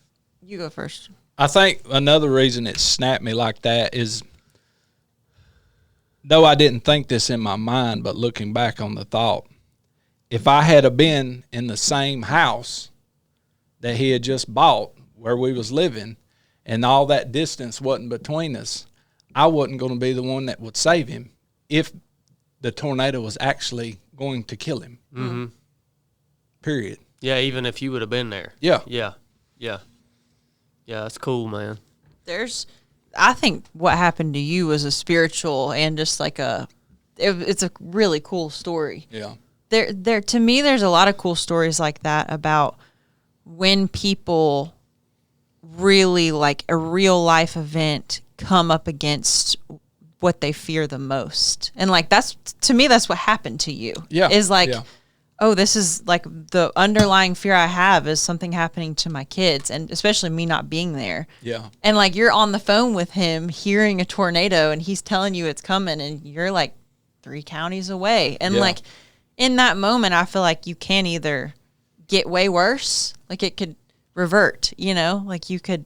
you go first. I think another reason it snapped me like that is, though I didn't think this in my mind, but looking back on the thought, if I had been in the same house that he had just bought where we was living and all that distance wasn't between us, I wasn't going to be the one that would save him if the tornado was actually going to kill him. Mm-hmm. Period. Yeah, even if you would have been there. Yeah. Yeah, that's cool, man. There's I think what happened to you was a spiritual and just like it's a really cool story. Yeah. There to me, there's a lot of cool stories like that about when people really like a real life event come up against what they fear the most. And like, to me, that's what happened to you. Yeah. Is like, oh, this is like the underlying fear I have is something happening to my kids, and especially me not being there. Yeah. And like, you're on the phone with him hearing a tornado and he's telling you it's coming and you're like 3 counties away. And like in that moment, I feel like you can either get way worse, like it could revert, you know, like you could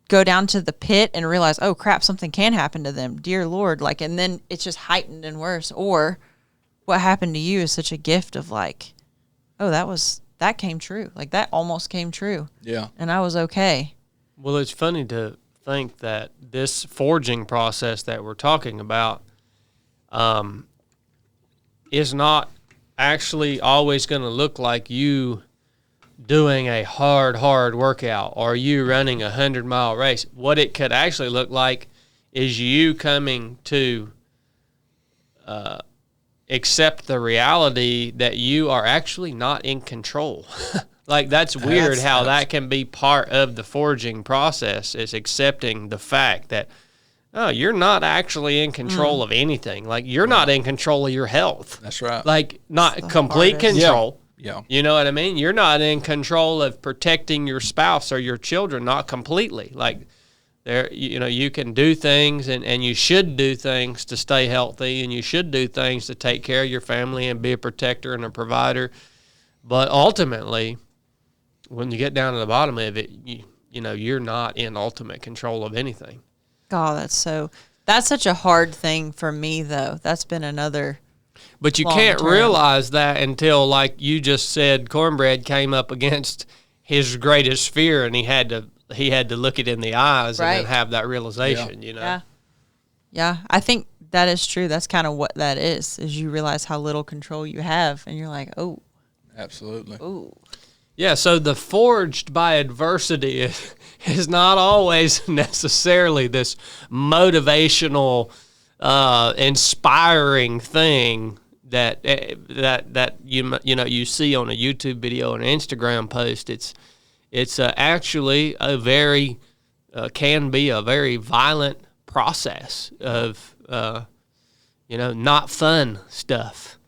go down to the pit and realize, oh crap, something can happen to them. Dear Lord. Like, and then it's just heightened and worse. Or what happened to you is such a gift of like, oh, that came true. Like that almost came true. Yeah. And I was okay. Well, it's funny to think that this forging process that we're talking about is not actually always going to look like you doing a hard workout or you running a 100-mile race. What it could actually look like is you coming to accept the reality that you are actually not in control. Like, that's weird how that can be part of the forging process, is accepting the fact that, oh, you're not actually in control of anything. Like, you're not in control of your health. That's right. Like, not complete control. Yeah. You know what I mean? You're not in control of protecting your spouse or your children, not completely. Like, there, you know, you can do things and you should do things to stay healthy, and you should do things to take care of your family and be a protector and a provider. But ultimately, when you get down to the bottom of it, you know, you're not in ultimate control of anything. God, that's such a hard thing for me though. That's been another. But you can't realize that until, like you just said, Cornbread came up against his greatest fear, and he had to look it in the eyes and then have that realization. You know. Yeah. I think that is true. That's kind of what that is you realize how little control you have, and you're like, oh, absolutely. Oh. Yeah. So the forged by adversity is not always necessarily this motivational, inspiring thing that you see on a YouTube video or an Instagram post. It's actually a very can be a very violent process of not fun stuff,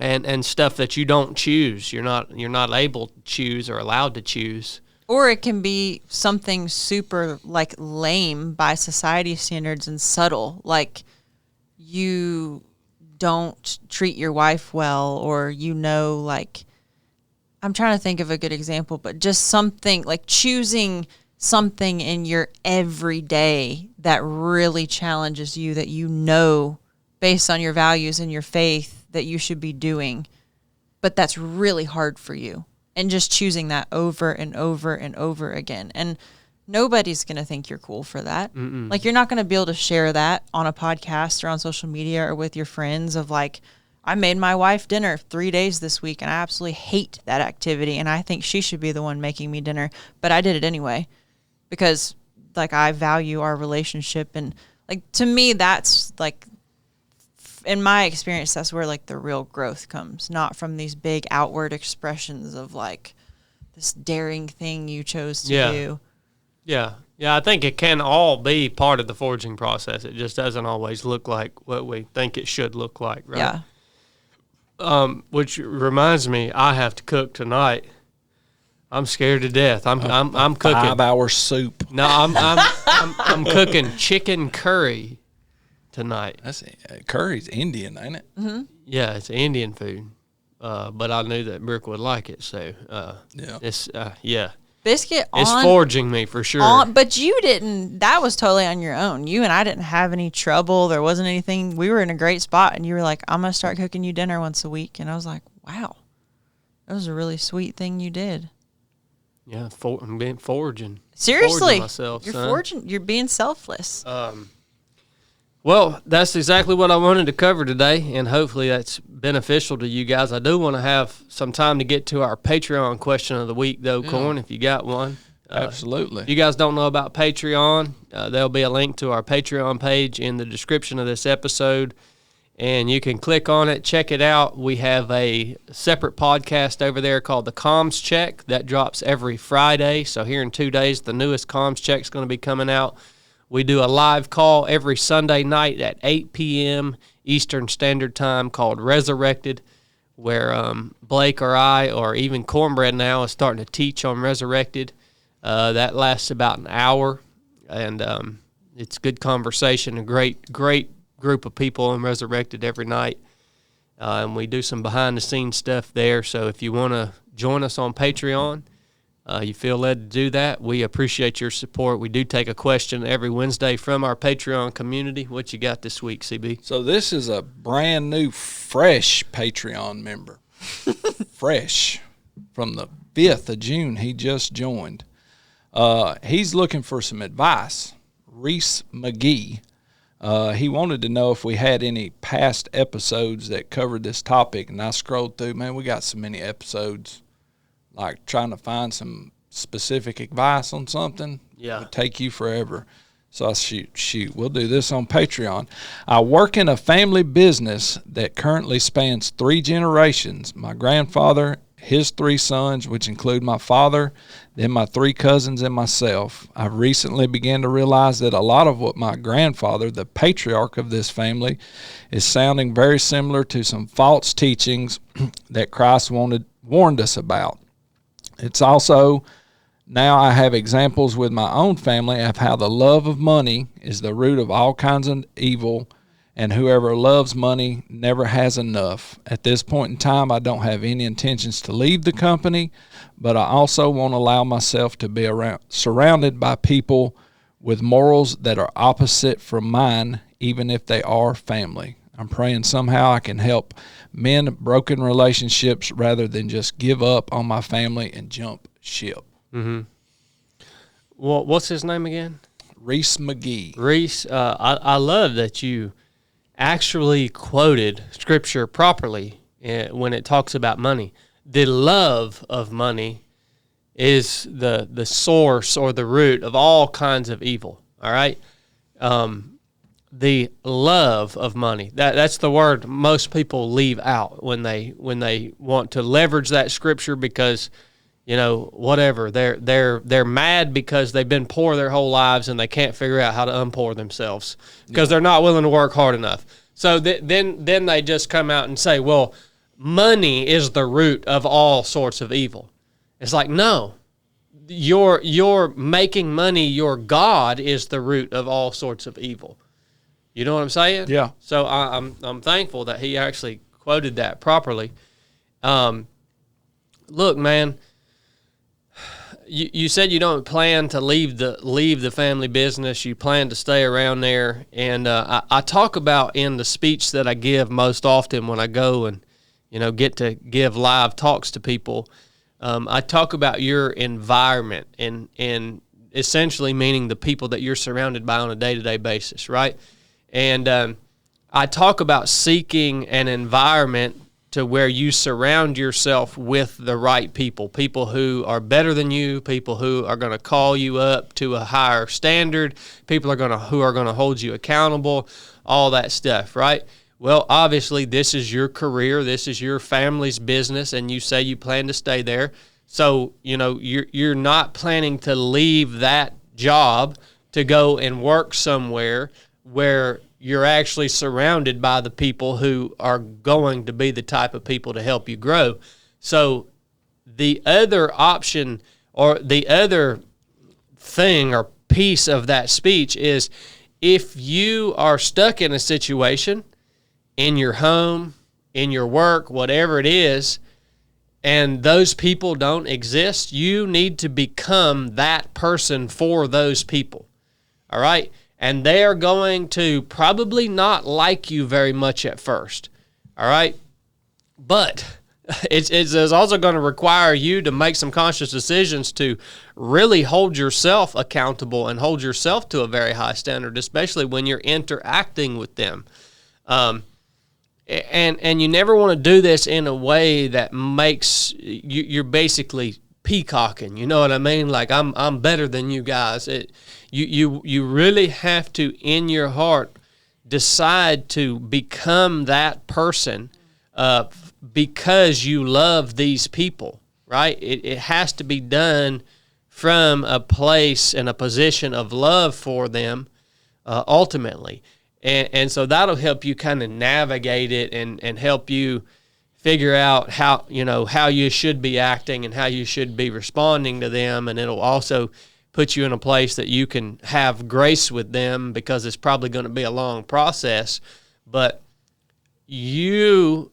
and stuff that you don't choose. You're not able to choose or allowed to choose. Or it can be something super like lame by society standards and subtle, like you don't treat your wife well, or like, I'm trying to think of a good example, but just something like choosing something in your everyday that really challenges you, that you know based on your values and your faith that you should be doing, but that's really hard for you. And just choosing that over and over and over again. And nobody's going to think you're cool for that. Mm-mm. Like, you're not going to be able to share that on a podcast or on social media or with your friends of like, I made my wife dinner 3 days this week and I absolutely hate that activity and I think she should be the one making me dinner, but I did it anyway because like I value our relationship. And like, to me, that's like, in my experience, that's where like the real growth comes, not from these big outward expressions of like this daring thing you chose to do. Yeah. I think it can all be part of the forging process. It just doesn't always look like what we think it should look like, right? Yeah. Which reminds me, I have to cook tonight. I'm scared to death. I'm cooking 5-hour soup. No, I'm cooking chicken curry tonight. Curry's Indian, ain't it? Mm-hmm. Yeah, it's Indian food. But I knew that Brooke would like it, so it's Biscuit it's forging me for sure. But you didn't. That was totally on your own. You and I didn't have any trouble. There wasn't anything. We were in a great spot, and you were like, "I'm gonna start cooking you dinner once a week." And I was like, "Wow, that was a really sweet thing you did." Yeah, I'm being forging. Seriously, forging myself, you're son. forging. You're being selfless. Well, that's exactly what I wanted to cover today, and hopefully that's beneficial to you guys. I do want to have some time to get to our Patreon question of the week, though, Corn, if you got one. Absolutely. If you guys don't know about Patreon, there'll be a link to our Patreon page in the description of this episode, and you can click on it, check it out. We have a separate podcast over there called the Comms Check that drops every Friday. So here in 2 days, the newest Comms Check is going to be coming out. We do a live call every Sunday night at 8 p.m. Eastern Standard Time called Resurrected, where Blake or I, or even Cornbread now, is starting to teach on Resurrected. That lasts about an hour, and it's good conversation, a great group of people in Resurrected every night. And we do some behind-the-scenes stuff there, so if you want to join us on Patreon, you feel led to do that, we appreciate your support. We do take a question every Wednesday from our Patreon community. What you got this week, CB? So this is a brand new, fresh Patreon member. Fresh. From the 5th of June, he just joined. He's looking for some advice. Reese McGee. He wanted to know if we had any past episodes that covered this topic, and I scrolled through. Man, we got so many episodes. Like trying to find some specific advice on something would take you forever. So I shoot, we'll do this on Patreon. I work in a family business that currently spans 3 generations. My grandfather, his 3 sons, which include my father, then my 3 cousins and myself. I recently began to realize that a lot of what my grandfather, the patriarch of this family, is sounding very similar to some false teachings that Christ warned us about. It's also, now I have examples with my own family of how the love of money is the root of all kinds of evil, and whoever loves money never has enough. At this point in time, I don't have any intentions to leave the company, but I also won't allow myself to be surrounded by people with morals that are opposite from mine, even if they are family. I'm praying somehow I can help mend broken relationships rather than just give up on my family and jump ship. Mm-hmm. Well, what's his name again? Reese McGee. Reese, I love that you actually quoted Scripture properly when it talks about money. The love of money is the source or the root of all kinds of evil, all right? The love of money. That's the word most people leave out when they want to leverage that scripture because, whatever. They're mad because they've been poor their whole lives and they can't figure out how to unpoor themselves because they're not willing to work hard enough. So then they just come out and say, well, money is the root of all sorts of evil. It's like, no. You're making money your God is the root of all sorts of evil. You know what I'm saying? Yeah. So I'm thankful that he actually quoted that properly. Look, man, you said you don't plan to leave the family business. You plan to stay around there, and I talk about in the speech that I give most often when I go and get to give live talks to people. I talk about your environment and essentially meaning the people that you're surrounded by on a day-to-day basis, right? And I talk about seeking an environment to where you surround yourself with the right people who are better than you, people who are going to call you up to a higher standard, people who are going to hold you accountable, all that stuff, right? Well, obviously, this is your career, this is your family's business, and you say you plan to stay there. So, you're not planning to leave that job to go and work somewhere where you're actually surrounded by the people who are going to be the type of people to help you grow. So the other option or the other thing or piece of that speech is if you are stuck in a situation in your home, in your work, whatever it is, and those people don't exist, you need to become that person for those people. All right? And they are going to probably not like you very much at first. All right? But it's also going to require you to make some conscious decisions to really hold yourself accountable and hold yourself to a very high standard, especially when you're interacting with them. And you never want to do this in a way that makes you're basically peacocking. You know what I mean? Like I'm better than you guys. You really have to, in your heart, decide to become that person because you love these people, right? It has to be done from a place and a position of love for them ultimately. And so that'll help you kind of navigate it and help you figure out how you should be acting and how you should be responding to them. And it'll also put you in a place that you can have grace with them, because it's probably going to be a long process. But you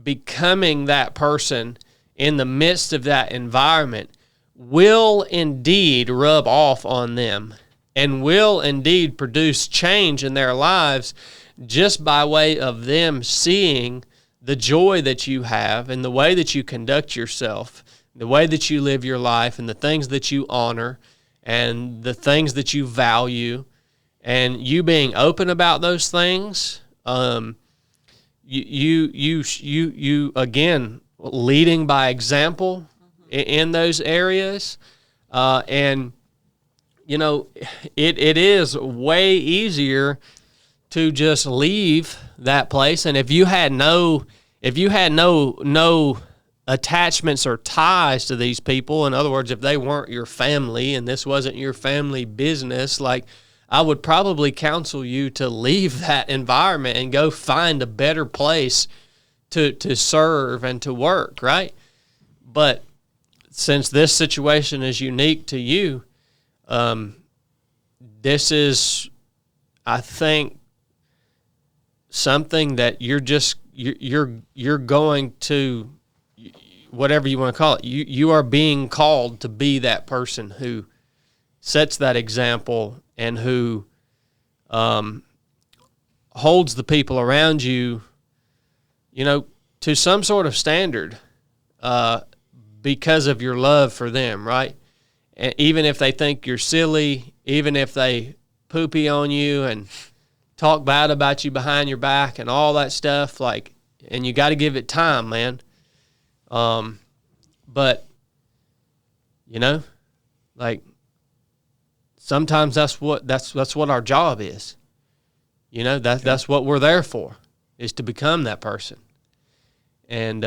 becoming that person in the midst of that environment will indeed rub off on them and will indeed produce change in their lives, just by way of them seeing the joy that you have and the way that you conduct yourself, the way that you live your life, and the things that you honor and the things that you value, and you being open about those things. You again, leading by example in those areas, and it is way easier to just leave that place. And if you had no attachments or ties to these people, in other words, if they weren't your family and this wasn't your family business, like, I would probably counsel you to leave that environment and go find a better place to serve and to work, right? But since this situation is unique to you, this is, I think, something that you're going to, whatever you want to call it, you are being called to be that person who sets that example and who holds the people around you, to some sort of standard because of your love for them, right? And even if they think you're silly, even if they poopy on you and talk bad about you behind your back and all that stuff, like, and you got to give it time, man. But like, sometimes that's what our job is. That's what we're there for, is to become that person. And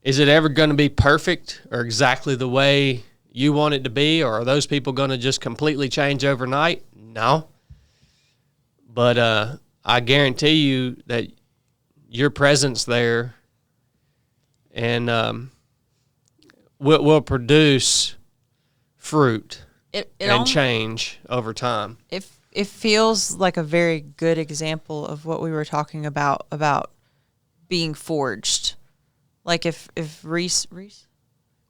is it ever going to be perfect or exactly the way you want it to be, or are those people going to just completely change overnight? No. But I guarantee you that your presence there and will produce fruit and change over time. It feels like a very good example of what we were talking about being forged. Like if Reese,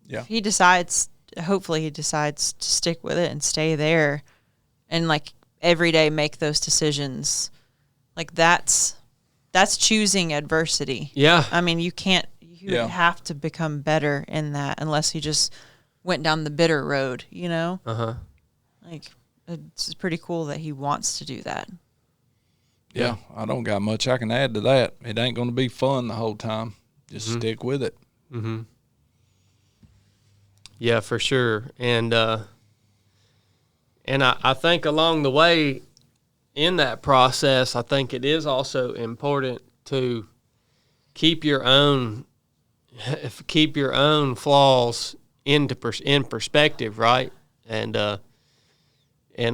yeah, he decides, hopefully he decides to stick with it and stay there, and like every day make those decisions. Like that's choosing adversity. Yeah. I mean, you would have to become better in that, unless you just went down the bitter road, Uh-huh. Like, it's pretty cool that he wants to do that. Yeah, I don't got much I can add to that. It ain't going to be fun the whole time. Just stick with it. Mm-hmm. Yeah, for sure. And I think along the way in that process, I think it is also important to keep your own flaws in perspective, right? And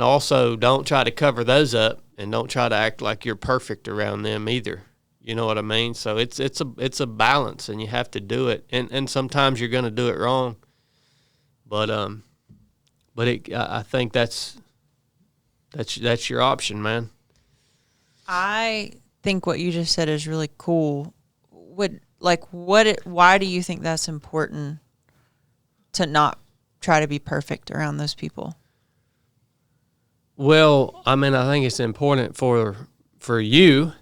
also don't try to cover those up, and don't try to act like you're perfect around them either. You know what I mean? So it's a balance, and you have to do it. And sometimes you're going to do it wrong. But I think that's your option, man. I think what you just said is really cool. Why do you think that's important to not try to be perfect around those people? Well, I mean, I think it's important for you,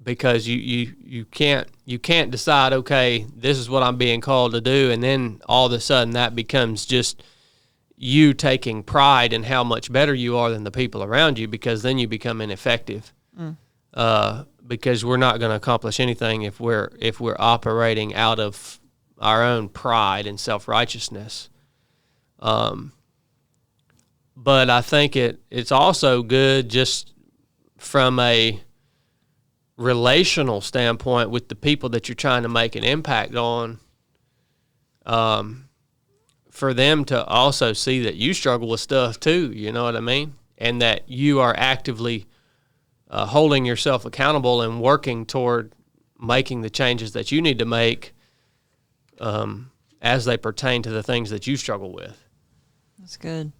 because you can't decide, okay, this is what I'm being called to do, and then all of a sudden that becomes just you taking pride in how much better you are than the people around you, because then you become ineffective. Because we're not going to accomplish anything if we're operating out of our own pride and self-righteousness. But I think it's also good just from a relational standpoint with the people that you're trying to make an impact on, for them to also see that you struggle with stuff too, you know what I mean? And that you are actively holding yourself accountable and working toward making the changes that you need to make as they pertain to the things that you struggle with. That's good.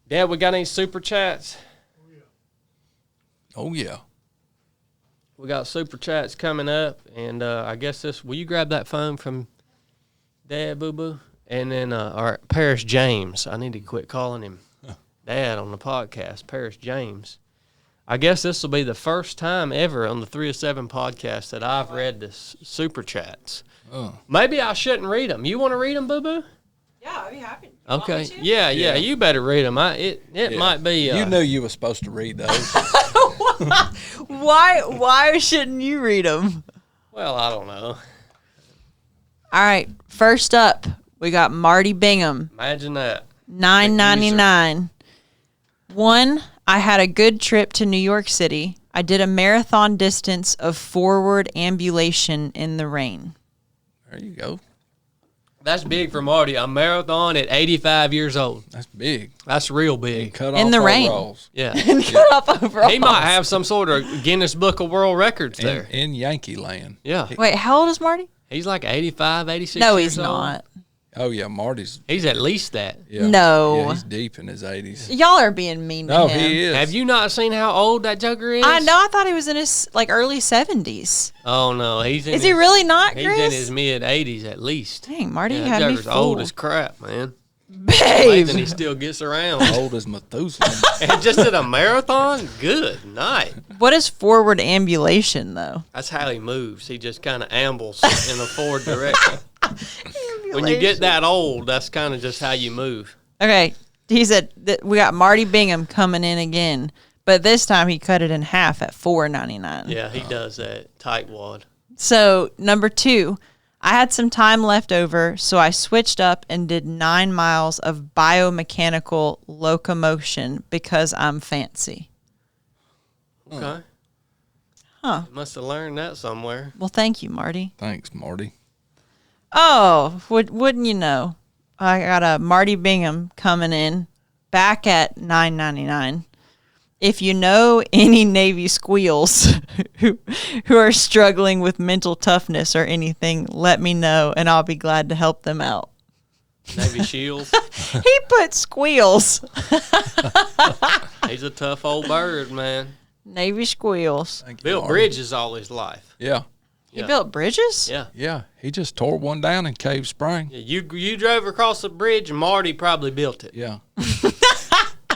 Dad, we got any super chats? Oh, yeah. We got super chats coming up, and I guess will you grab that phone from Dad, boo-boo? And then our Paris James. I need to quit calling him Dad on the podcast, Paris James. I guess this will be the first time ever on the 3 of 7 podcast that I've read the super chats. Oh. Maybe I shouldn't read them. You want to read them, boo-boo? Yeah, I'd be happy. Okay. Yeah, you better read them. It might be. You knew you were supposed to read those. Why shouldn't you read them? Well, I don't know. All right. First up, we got Marty Bingham. Imagine that. $9.99. 1, I had a good trip to New York City. I did a marathon distance of forward ambulation in the rain. There you go. That's big for Marty. A marathon at 85 years old. That's big. That's real big. Cut in off the rain. overalls. Yeah. Cut off overalls. He might have some sort of Guinness Book of World Records there. In Yankee land. Yeah. Wait, how old is Marty? He's like 85, 86 No, years he's old. not. Oh, yeah, Marty's. He's at least that. Yeah. No. Yeah, he's deep in his 80s. Y'all are being mean to No, him. he is. Have you not seen how old that Joker is? I know. I thought he was in his early 70s. Oh, no. Is he really not, Chris? He's in his mid-80s at least. Dang, Marty Yeah, had me Joker's old fooled. as crap, man. Babe. Amazing he still gets around. Old as Methuselah. And just at a marathon? Good night. What is forward ambulation, though? That's how he moves. He just kind of ambles in a forward direction. When you get that old, that's kind of just how you move. Okay, he said that we got Marty Bingham coming in again, but this time he cut it in half at $4.99. Yeah, he does that tightwad. So, number 2, I had some time left over, so I switched up and did 9 miles of biomechanical locomotion because I'm fancy. Okay. Huh. You must have learned that somewhere. Well, thank you, Marty. Thanks, Marty. Oh, wouldn't you know? I got a Marty Bingham coming in back at $9.99. If you know any Navy squeals who are struggling with mental toughness or anything, let me know, and I'll be glad to help them out. Navy Shields. He put squeals. He's a tough old bird, man. Navy squeals. Thank you, Built Marty. bridges all his life. Yeah. He built bridges? Yeah. Yeah. He just tore one down in Cave Spring. Yeah, you drove across the bridge, and Marty probably built it. Yeah.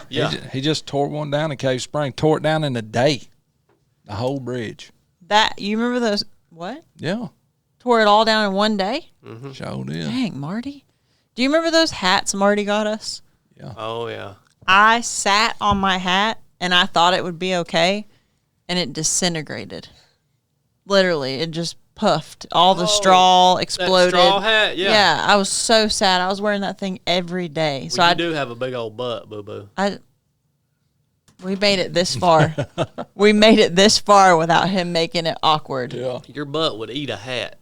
Yeah. He just tore one down in Cave Spring. Tore it down in a day. The whole bridge. You remember those? What? Yeah. Tore it all down in one day? Mm-hmm. Sure did. Dang, Marty. Do you remember those hats Marty got us? Yeah. Oh, yeah. I sat on my hat, and I thought it would be okay, and it disintegrated. Literally, it just puffed. All the straw exploded. That straw hat, yeah. Yeah, I was so sad. I was wearing that thing every day. Well, So you do have a big old butt, boo-boo. we made it this far. We made it this far without him making it awkward. Yeah. Your butt would eat a hat.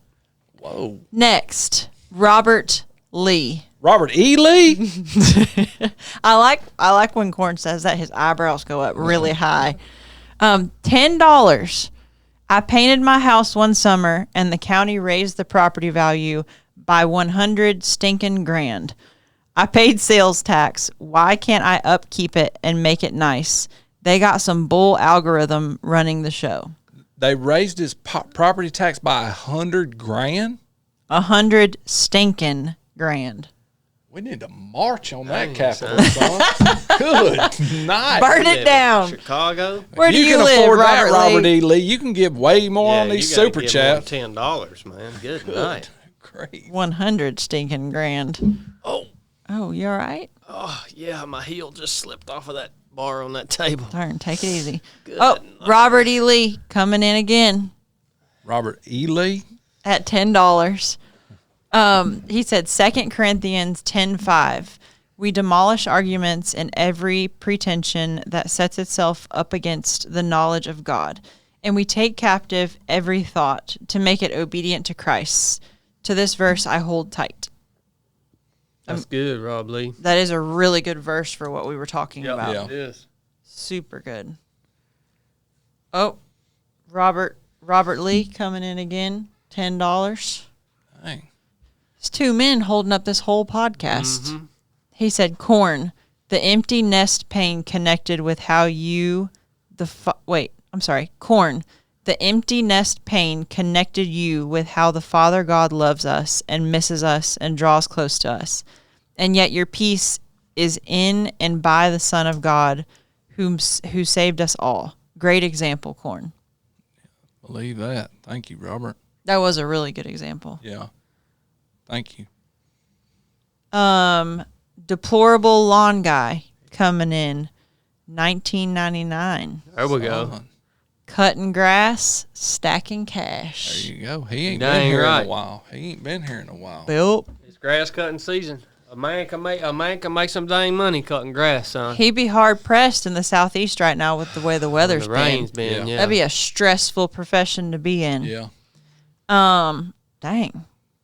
Whoa. Next, Robert Lee. Robert E. Lee? I like when Corn says that. His eyebrows go up really high. $10. I painted my house one summer, and the county raised the property value by 100 stinking grand. I paid sales tax. Why can't I upkeep it and make it nice? They got some bull algorithm running the show. They raised his property tax by 100 grand? 100 stinking grand. We need to march on that Dang, capital, son. Good night. Burn You live it in down. Chicago. Where do you you can live, afford Robert that, Robert Lee? E. Lee. You can give way more on these you gotta super give chats. him $10, man. Good night. Great. 100 stinking grand. Oh, You all right? oh, yeah, my heel just slipped off of that bar on that table. Darn, take it easy. Good Oh, night. Robert E. Lee coming in again Robert E. Lee? at $10. He said 2 Corinthians 10:5. We demolish arguments and every pretension that sets itself up against the knowledge of God, and we take captive every thought to make it obedient to Christ. To this verse I hold tight. That's good, Rob Lee. That is a really good verse for what we were talking about. Yeah. It is. Super good. Oh, Robert Lee coming in again, $10. Dang. It's two men holding up this whole podcast. He said, corn, the empty nest pain connected with how you, corn, the empty nest pain connected you with how the Father God loves us and misses us and draws close to us. And yet your peace is in and by the Son of God who saved us all. Great example, corn. Believe that. Thank you, Robert. That was a really good example. Yeah. Thank you. Deplorable lawn guy coming in, $19.99. There we go. Son, Cutting grass, stacking cash. there you go. He ain't Dang been here right. in a while. He ain't been here in a while. Bill, It's grass cutting season. A man can make some dang money cutting grass, son. he'd be hard pressed in the southeast right now with the way the weather's the been. rain's been, Yeah. yeah. That'd be a stressful profession to be in. Yeah. Dang.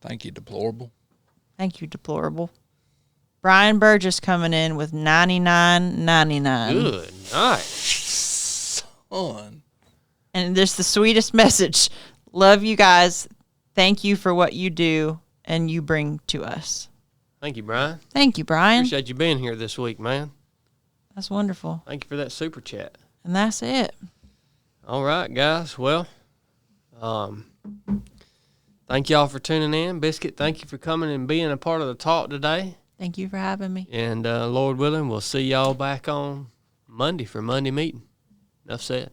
Thank you, deplorable. Thank you, deplorable. Brian Burgess coming in with $99.99. Good night. Son. And just the sweetest message. Love you guys. Thank you for what you do and you bring to us. Thank you, Brian. Thank you, Brian. Appreciate you being here this week, man. That's wonderful. Thank you for that super chat. And that's it. All right, guys. Well, thank y'all for tuning in. Biscuit, thank you for coming and being a part of the talk today. Thank you for having me. And Lord willing, we'll see y'all back on Monday for Monday meeting. Enough said.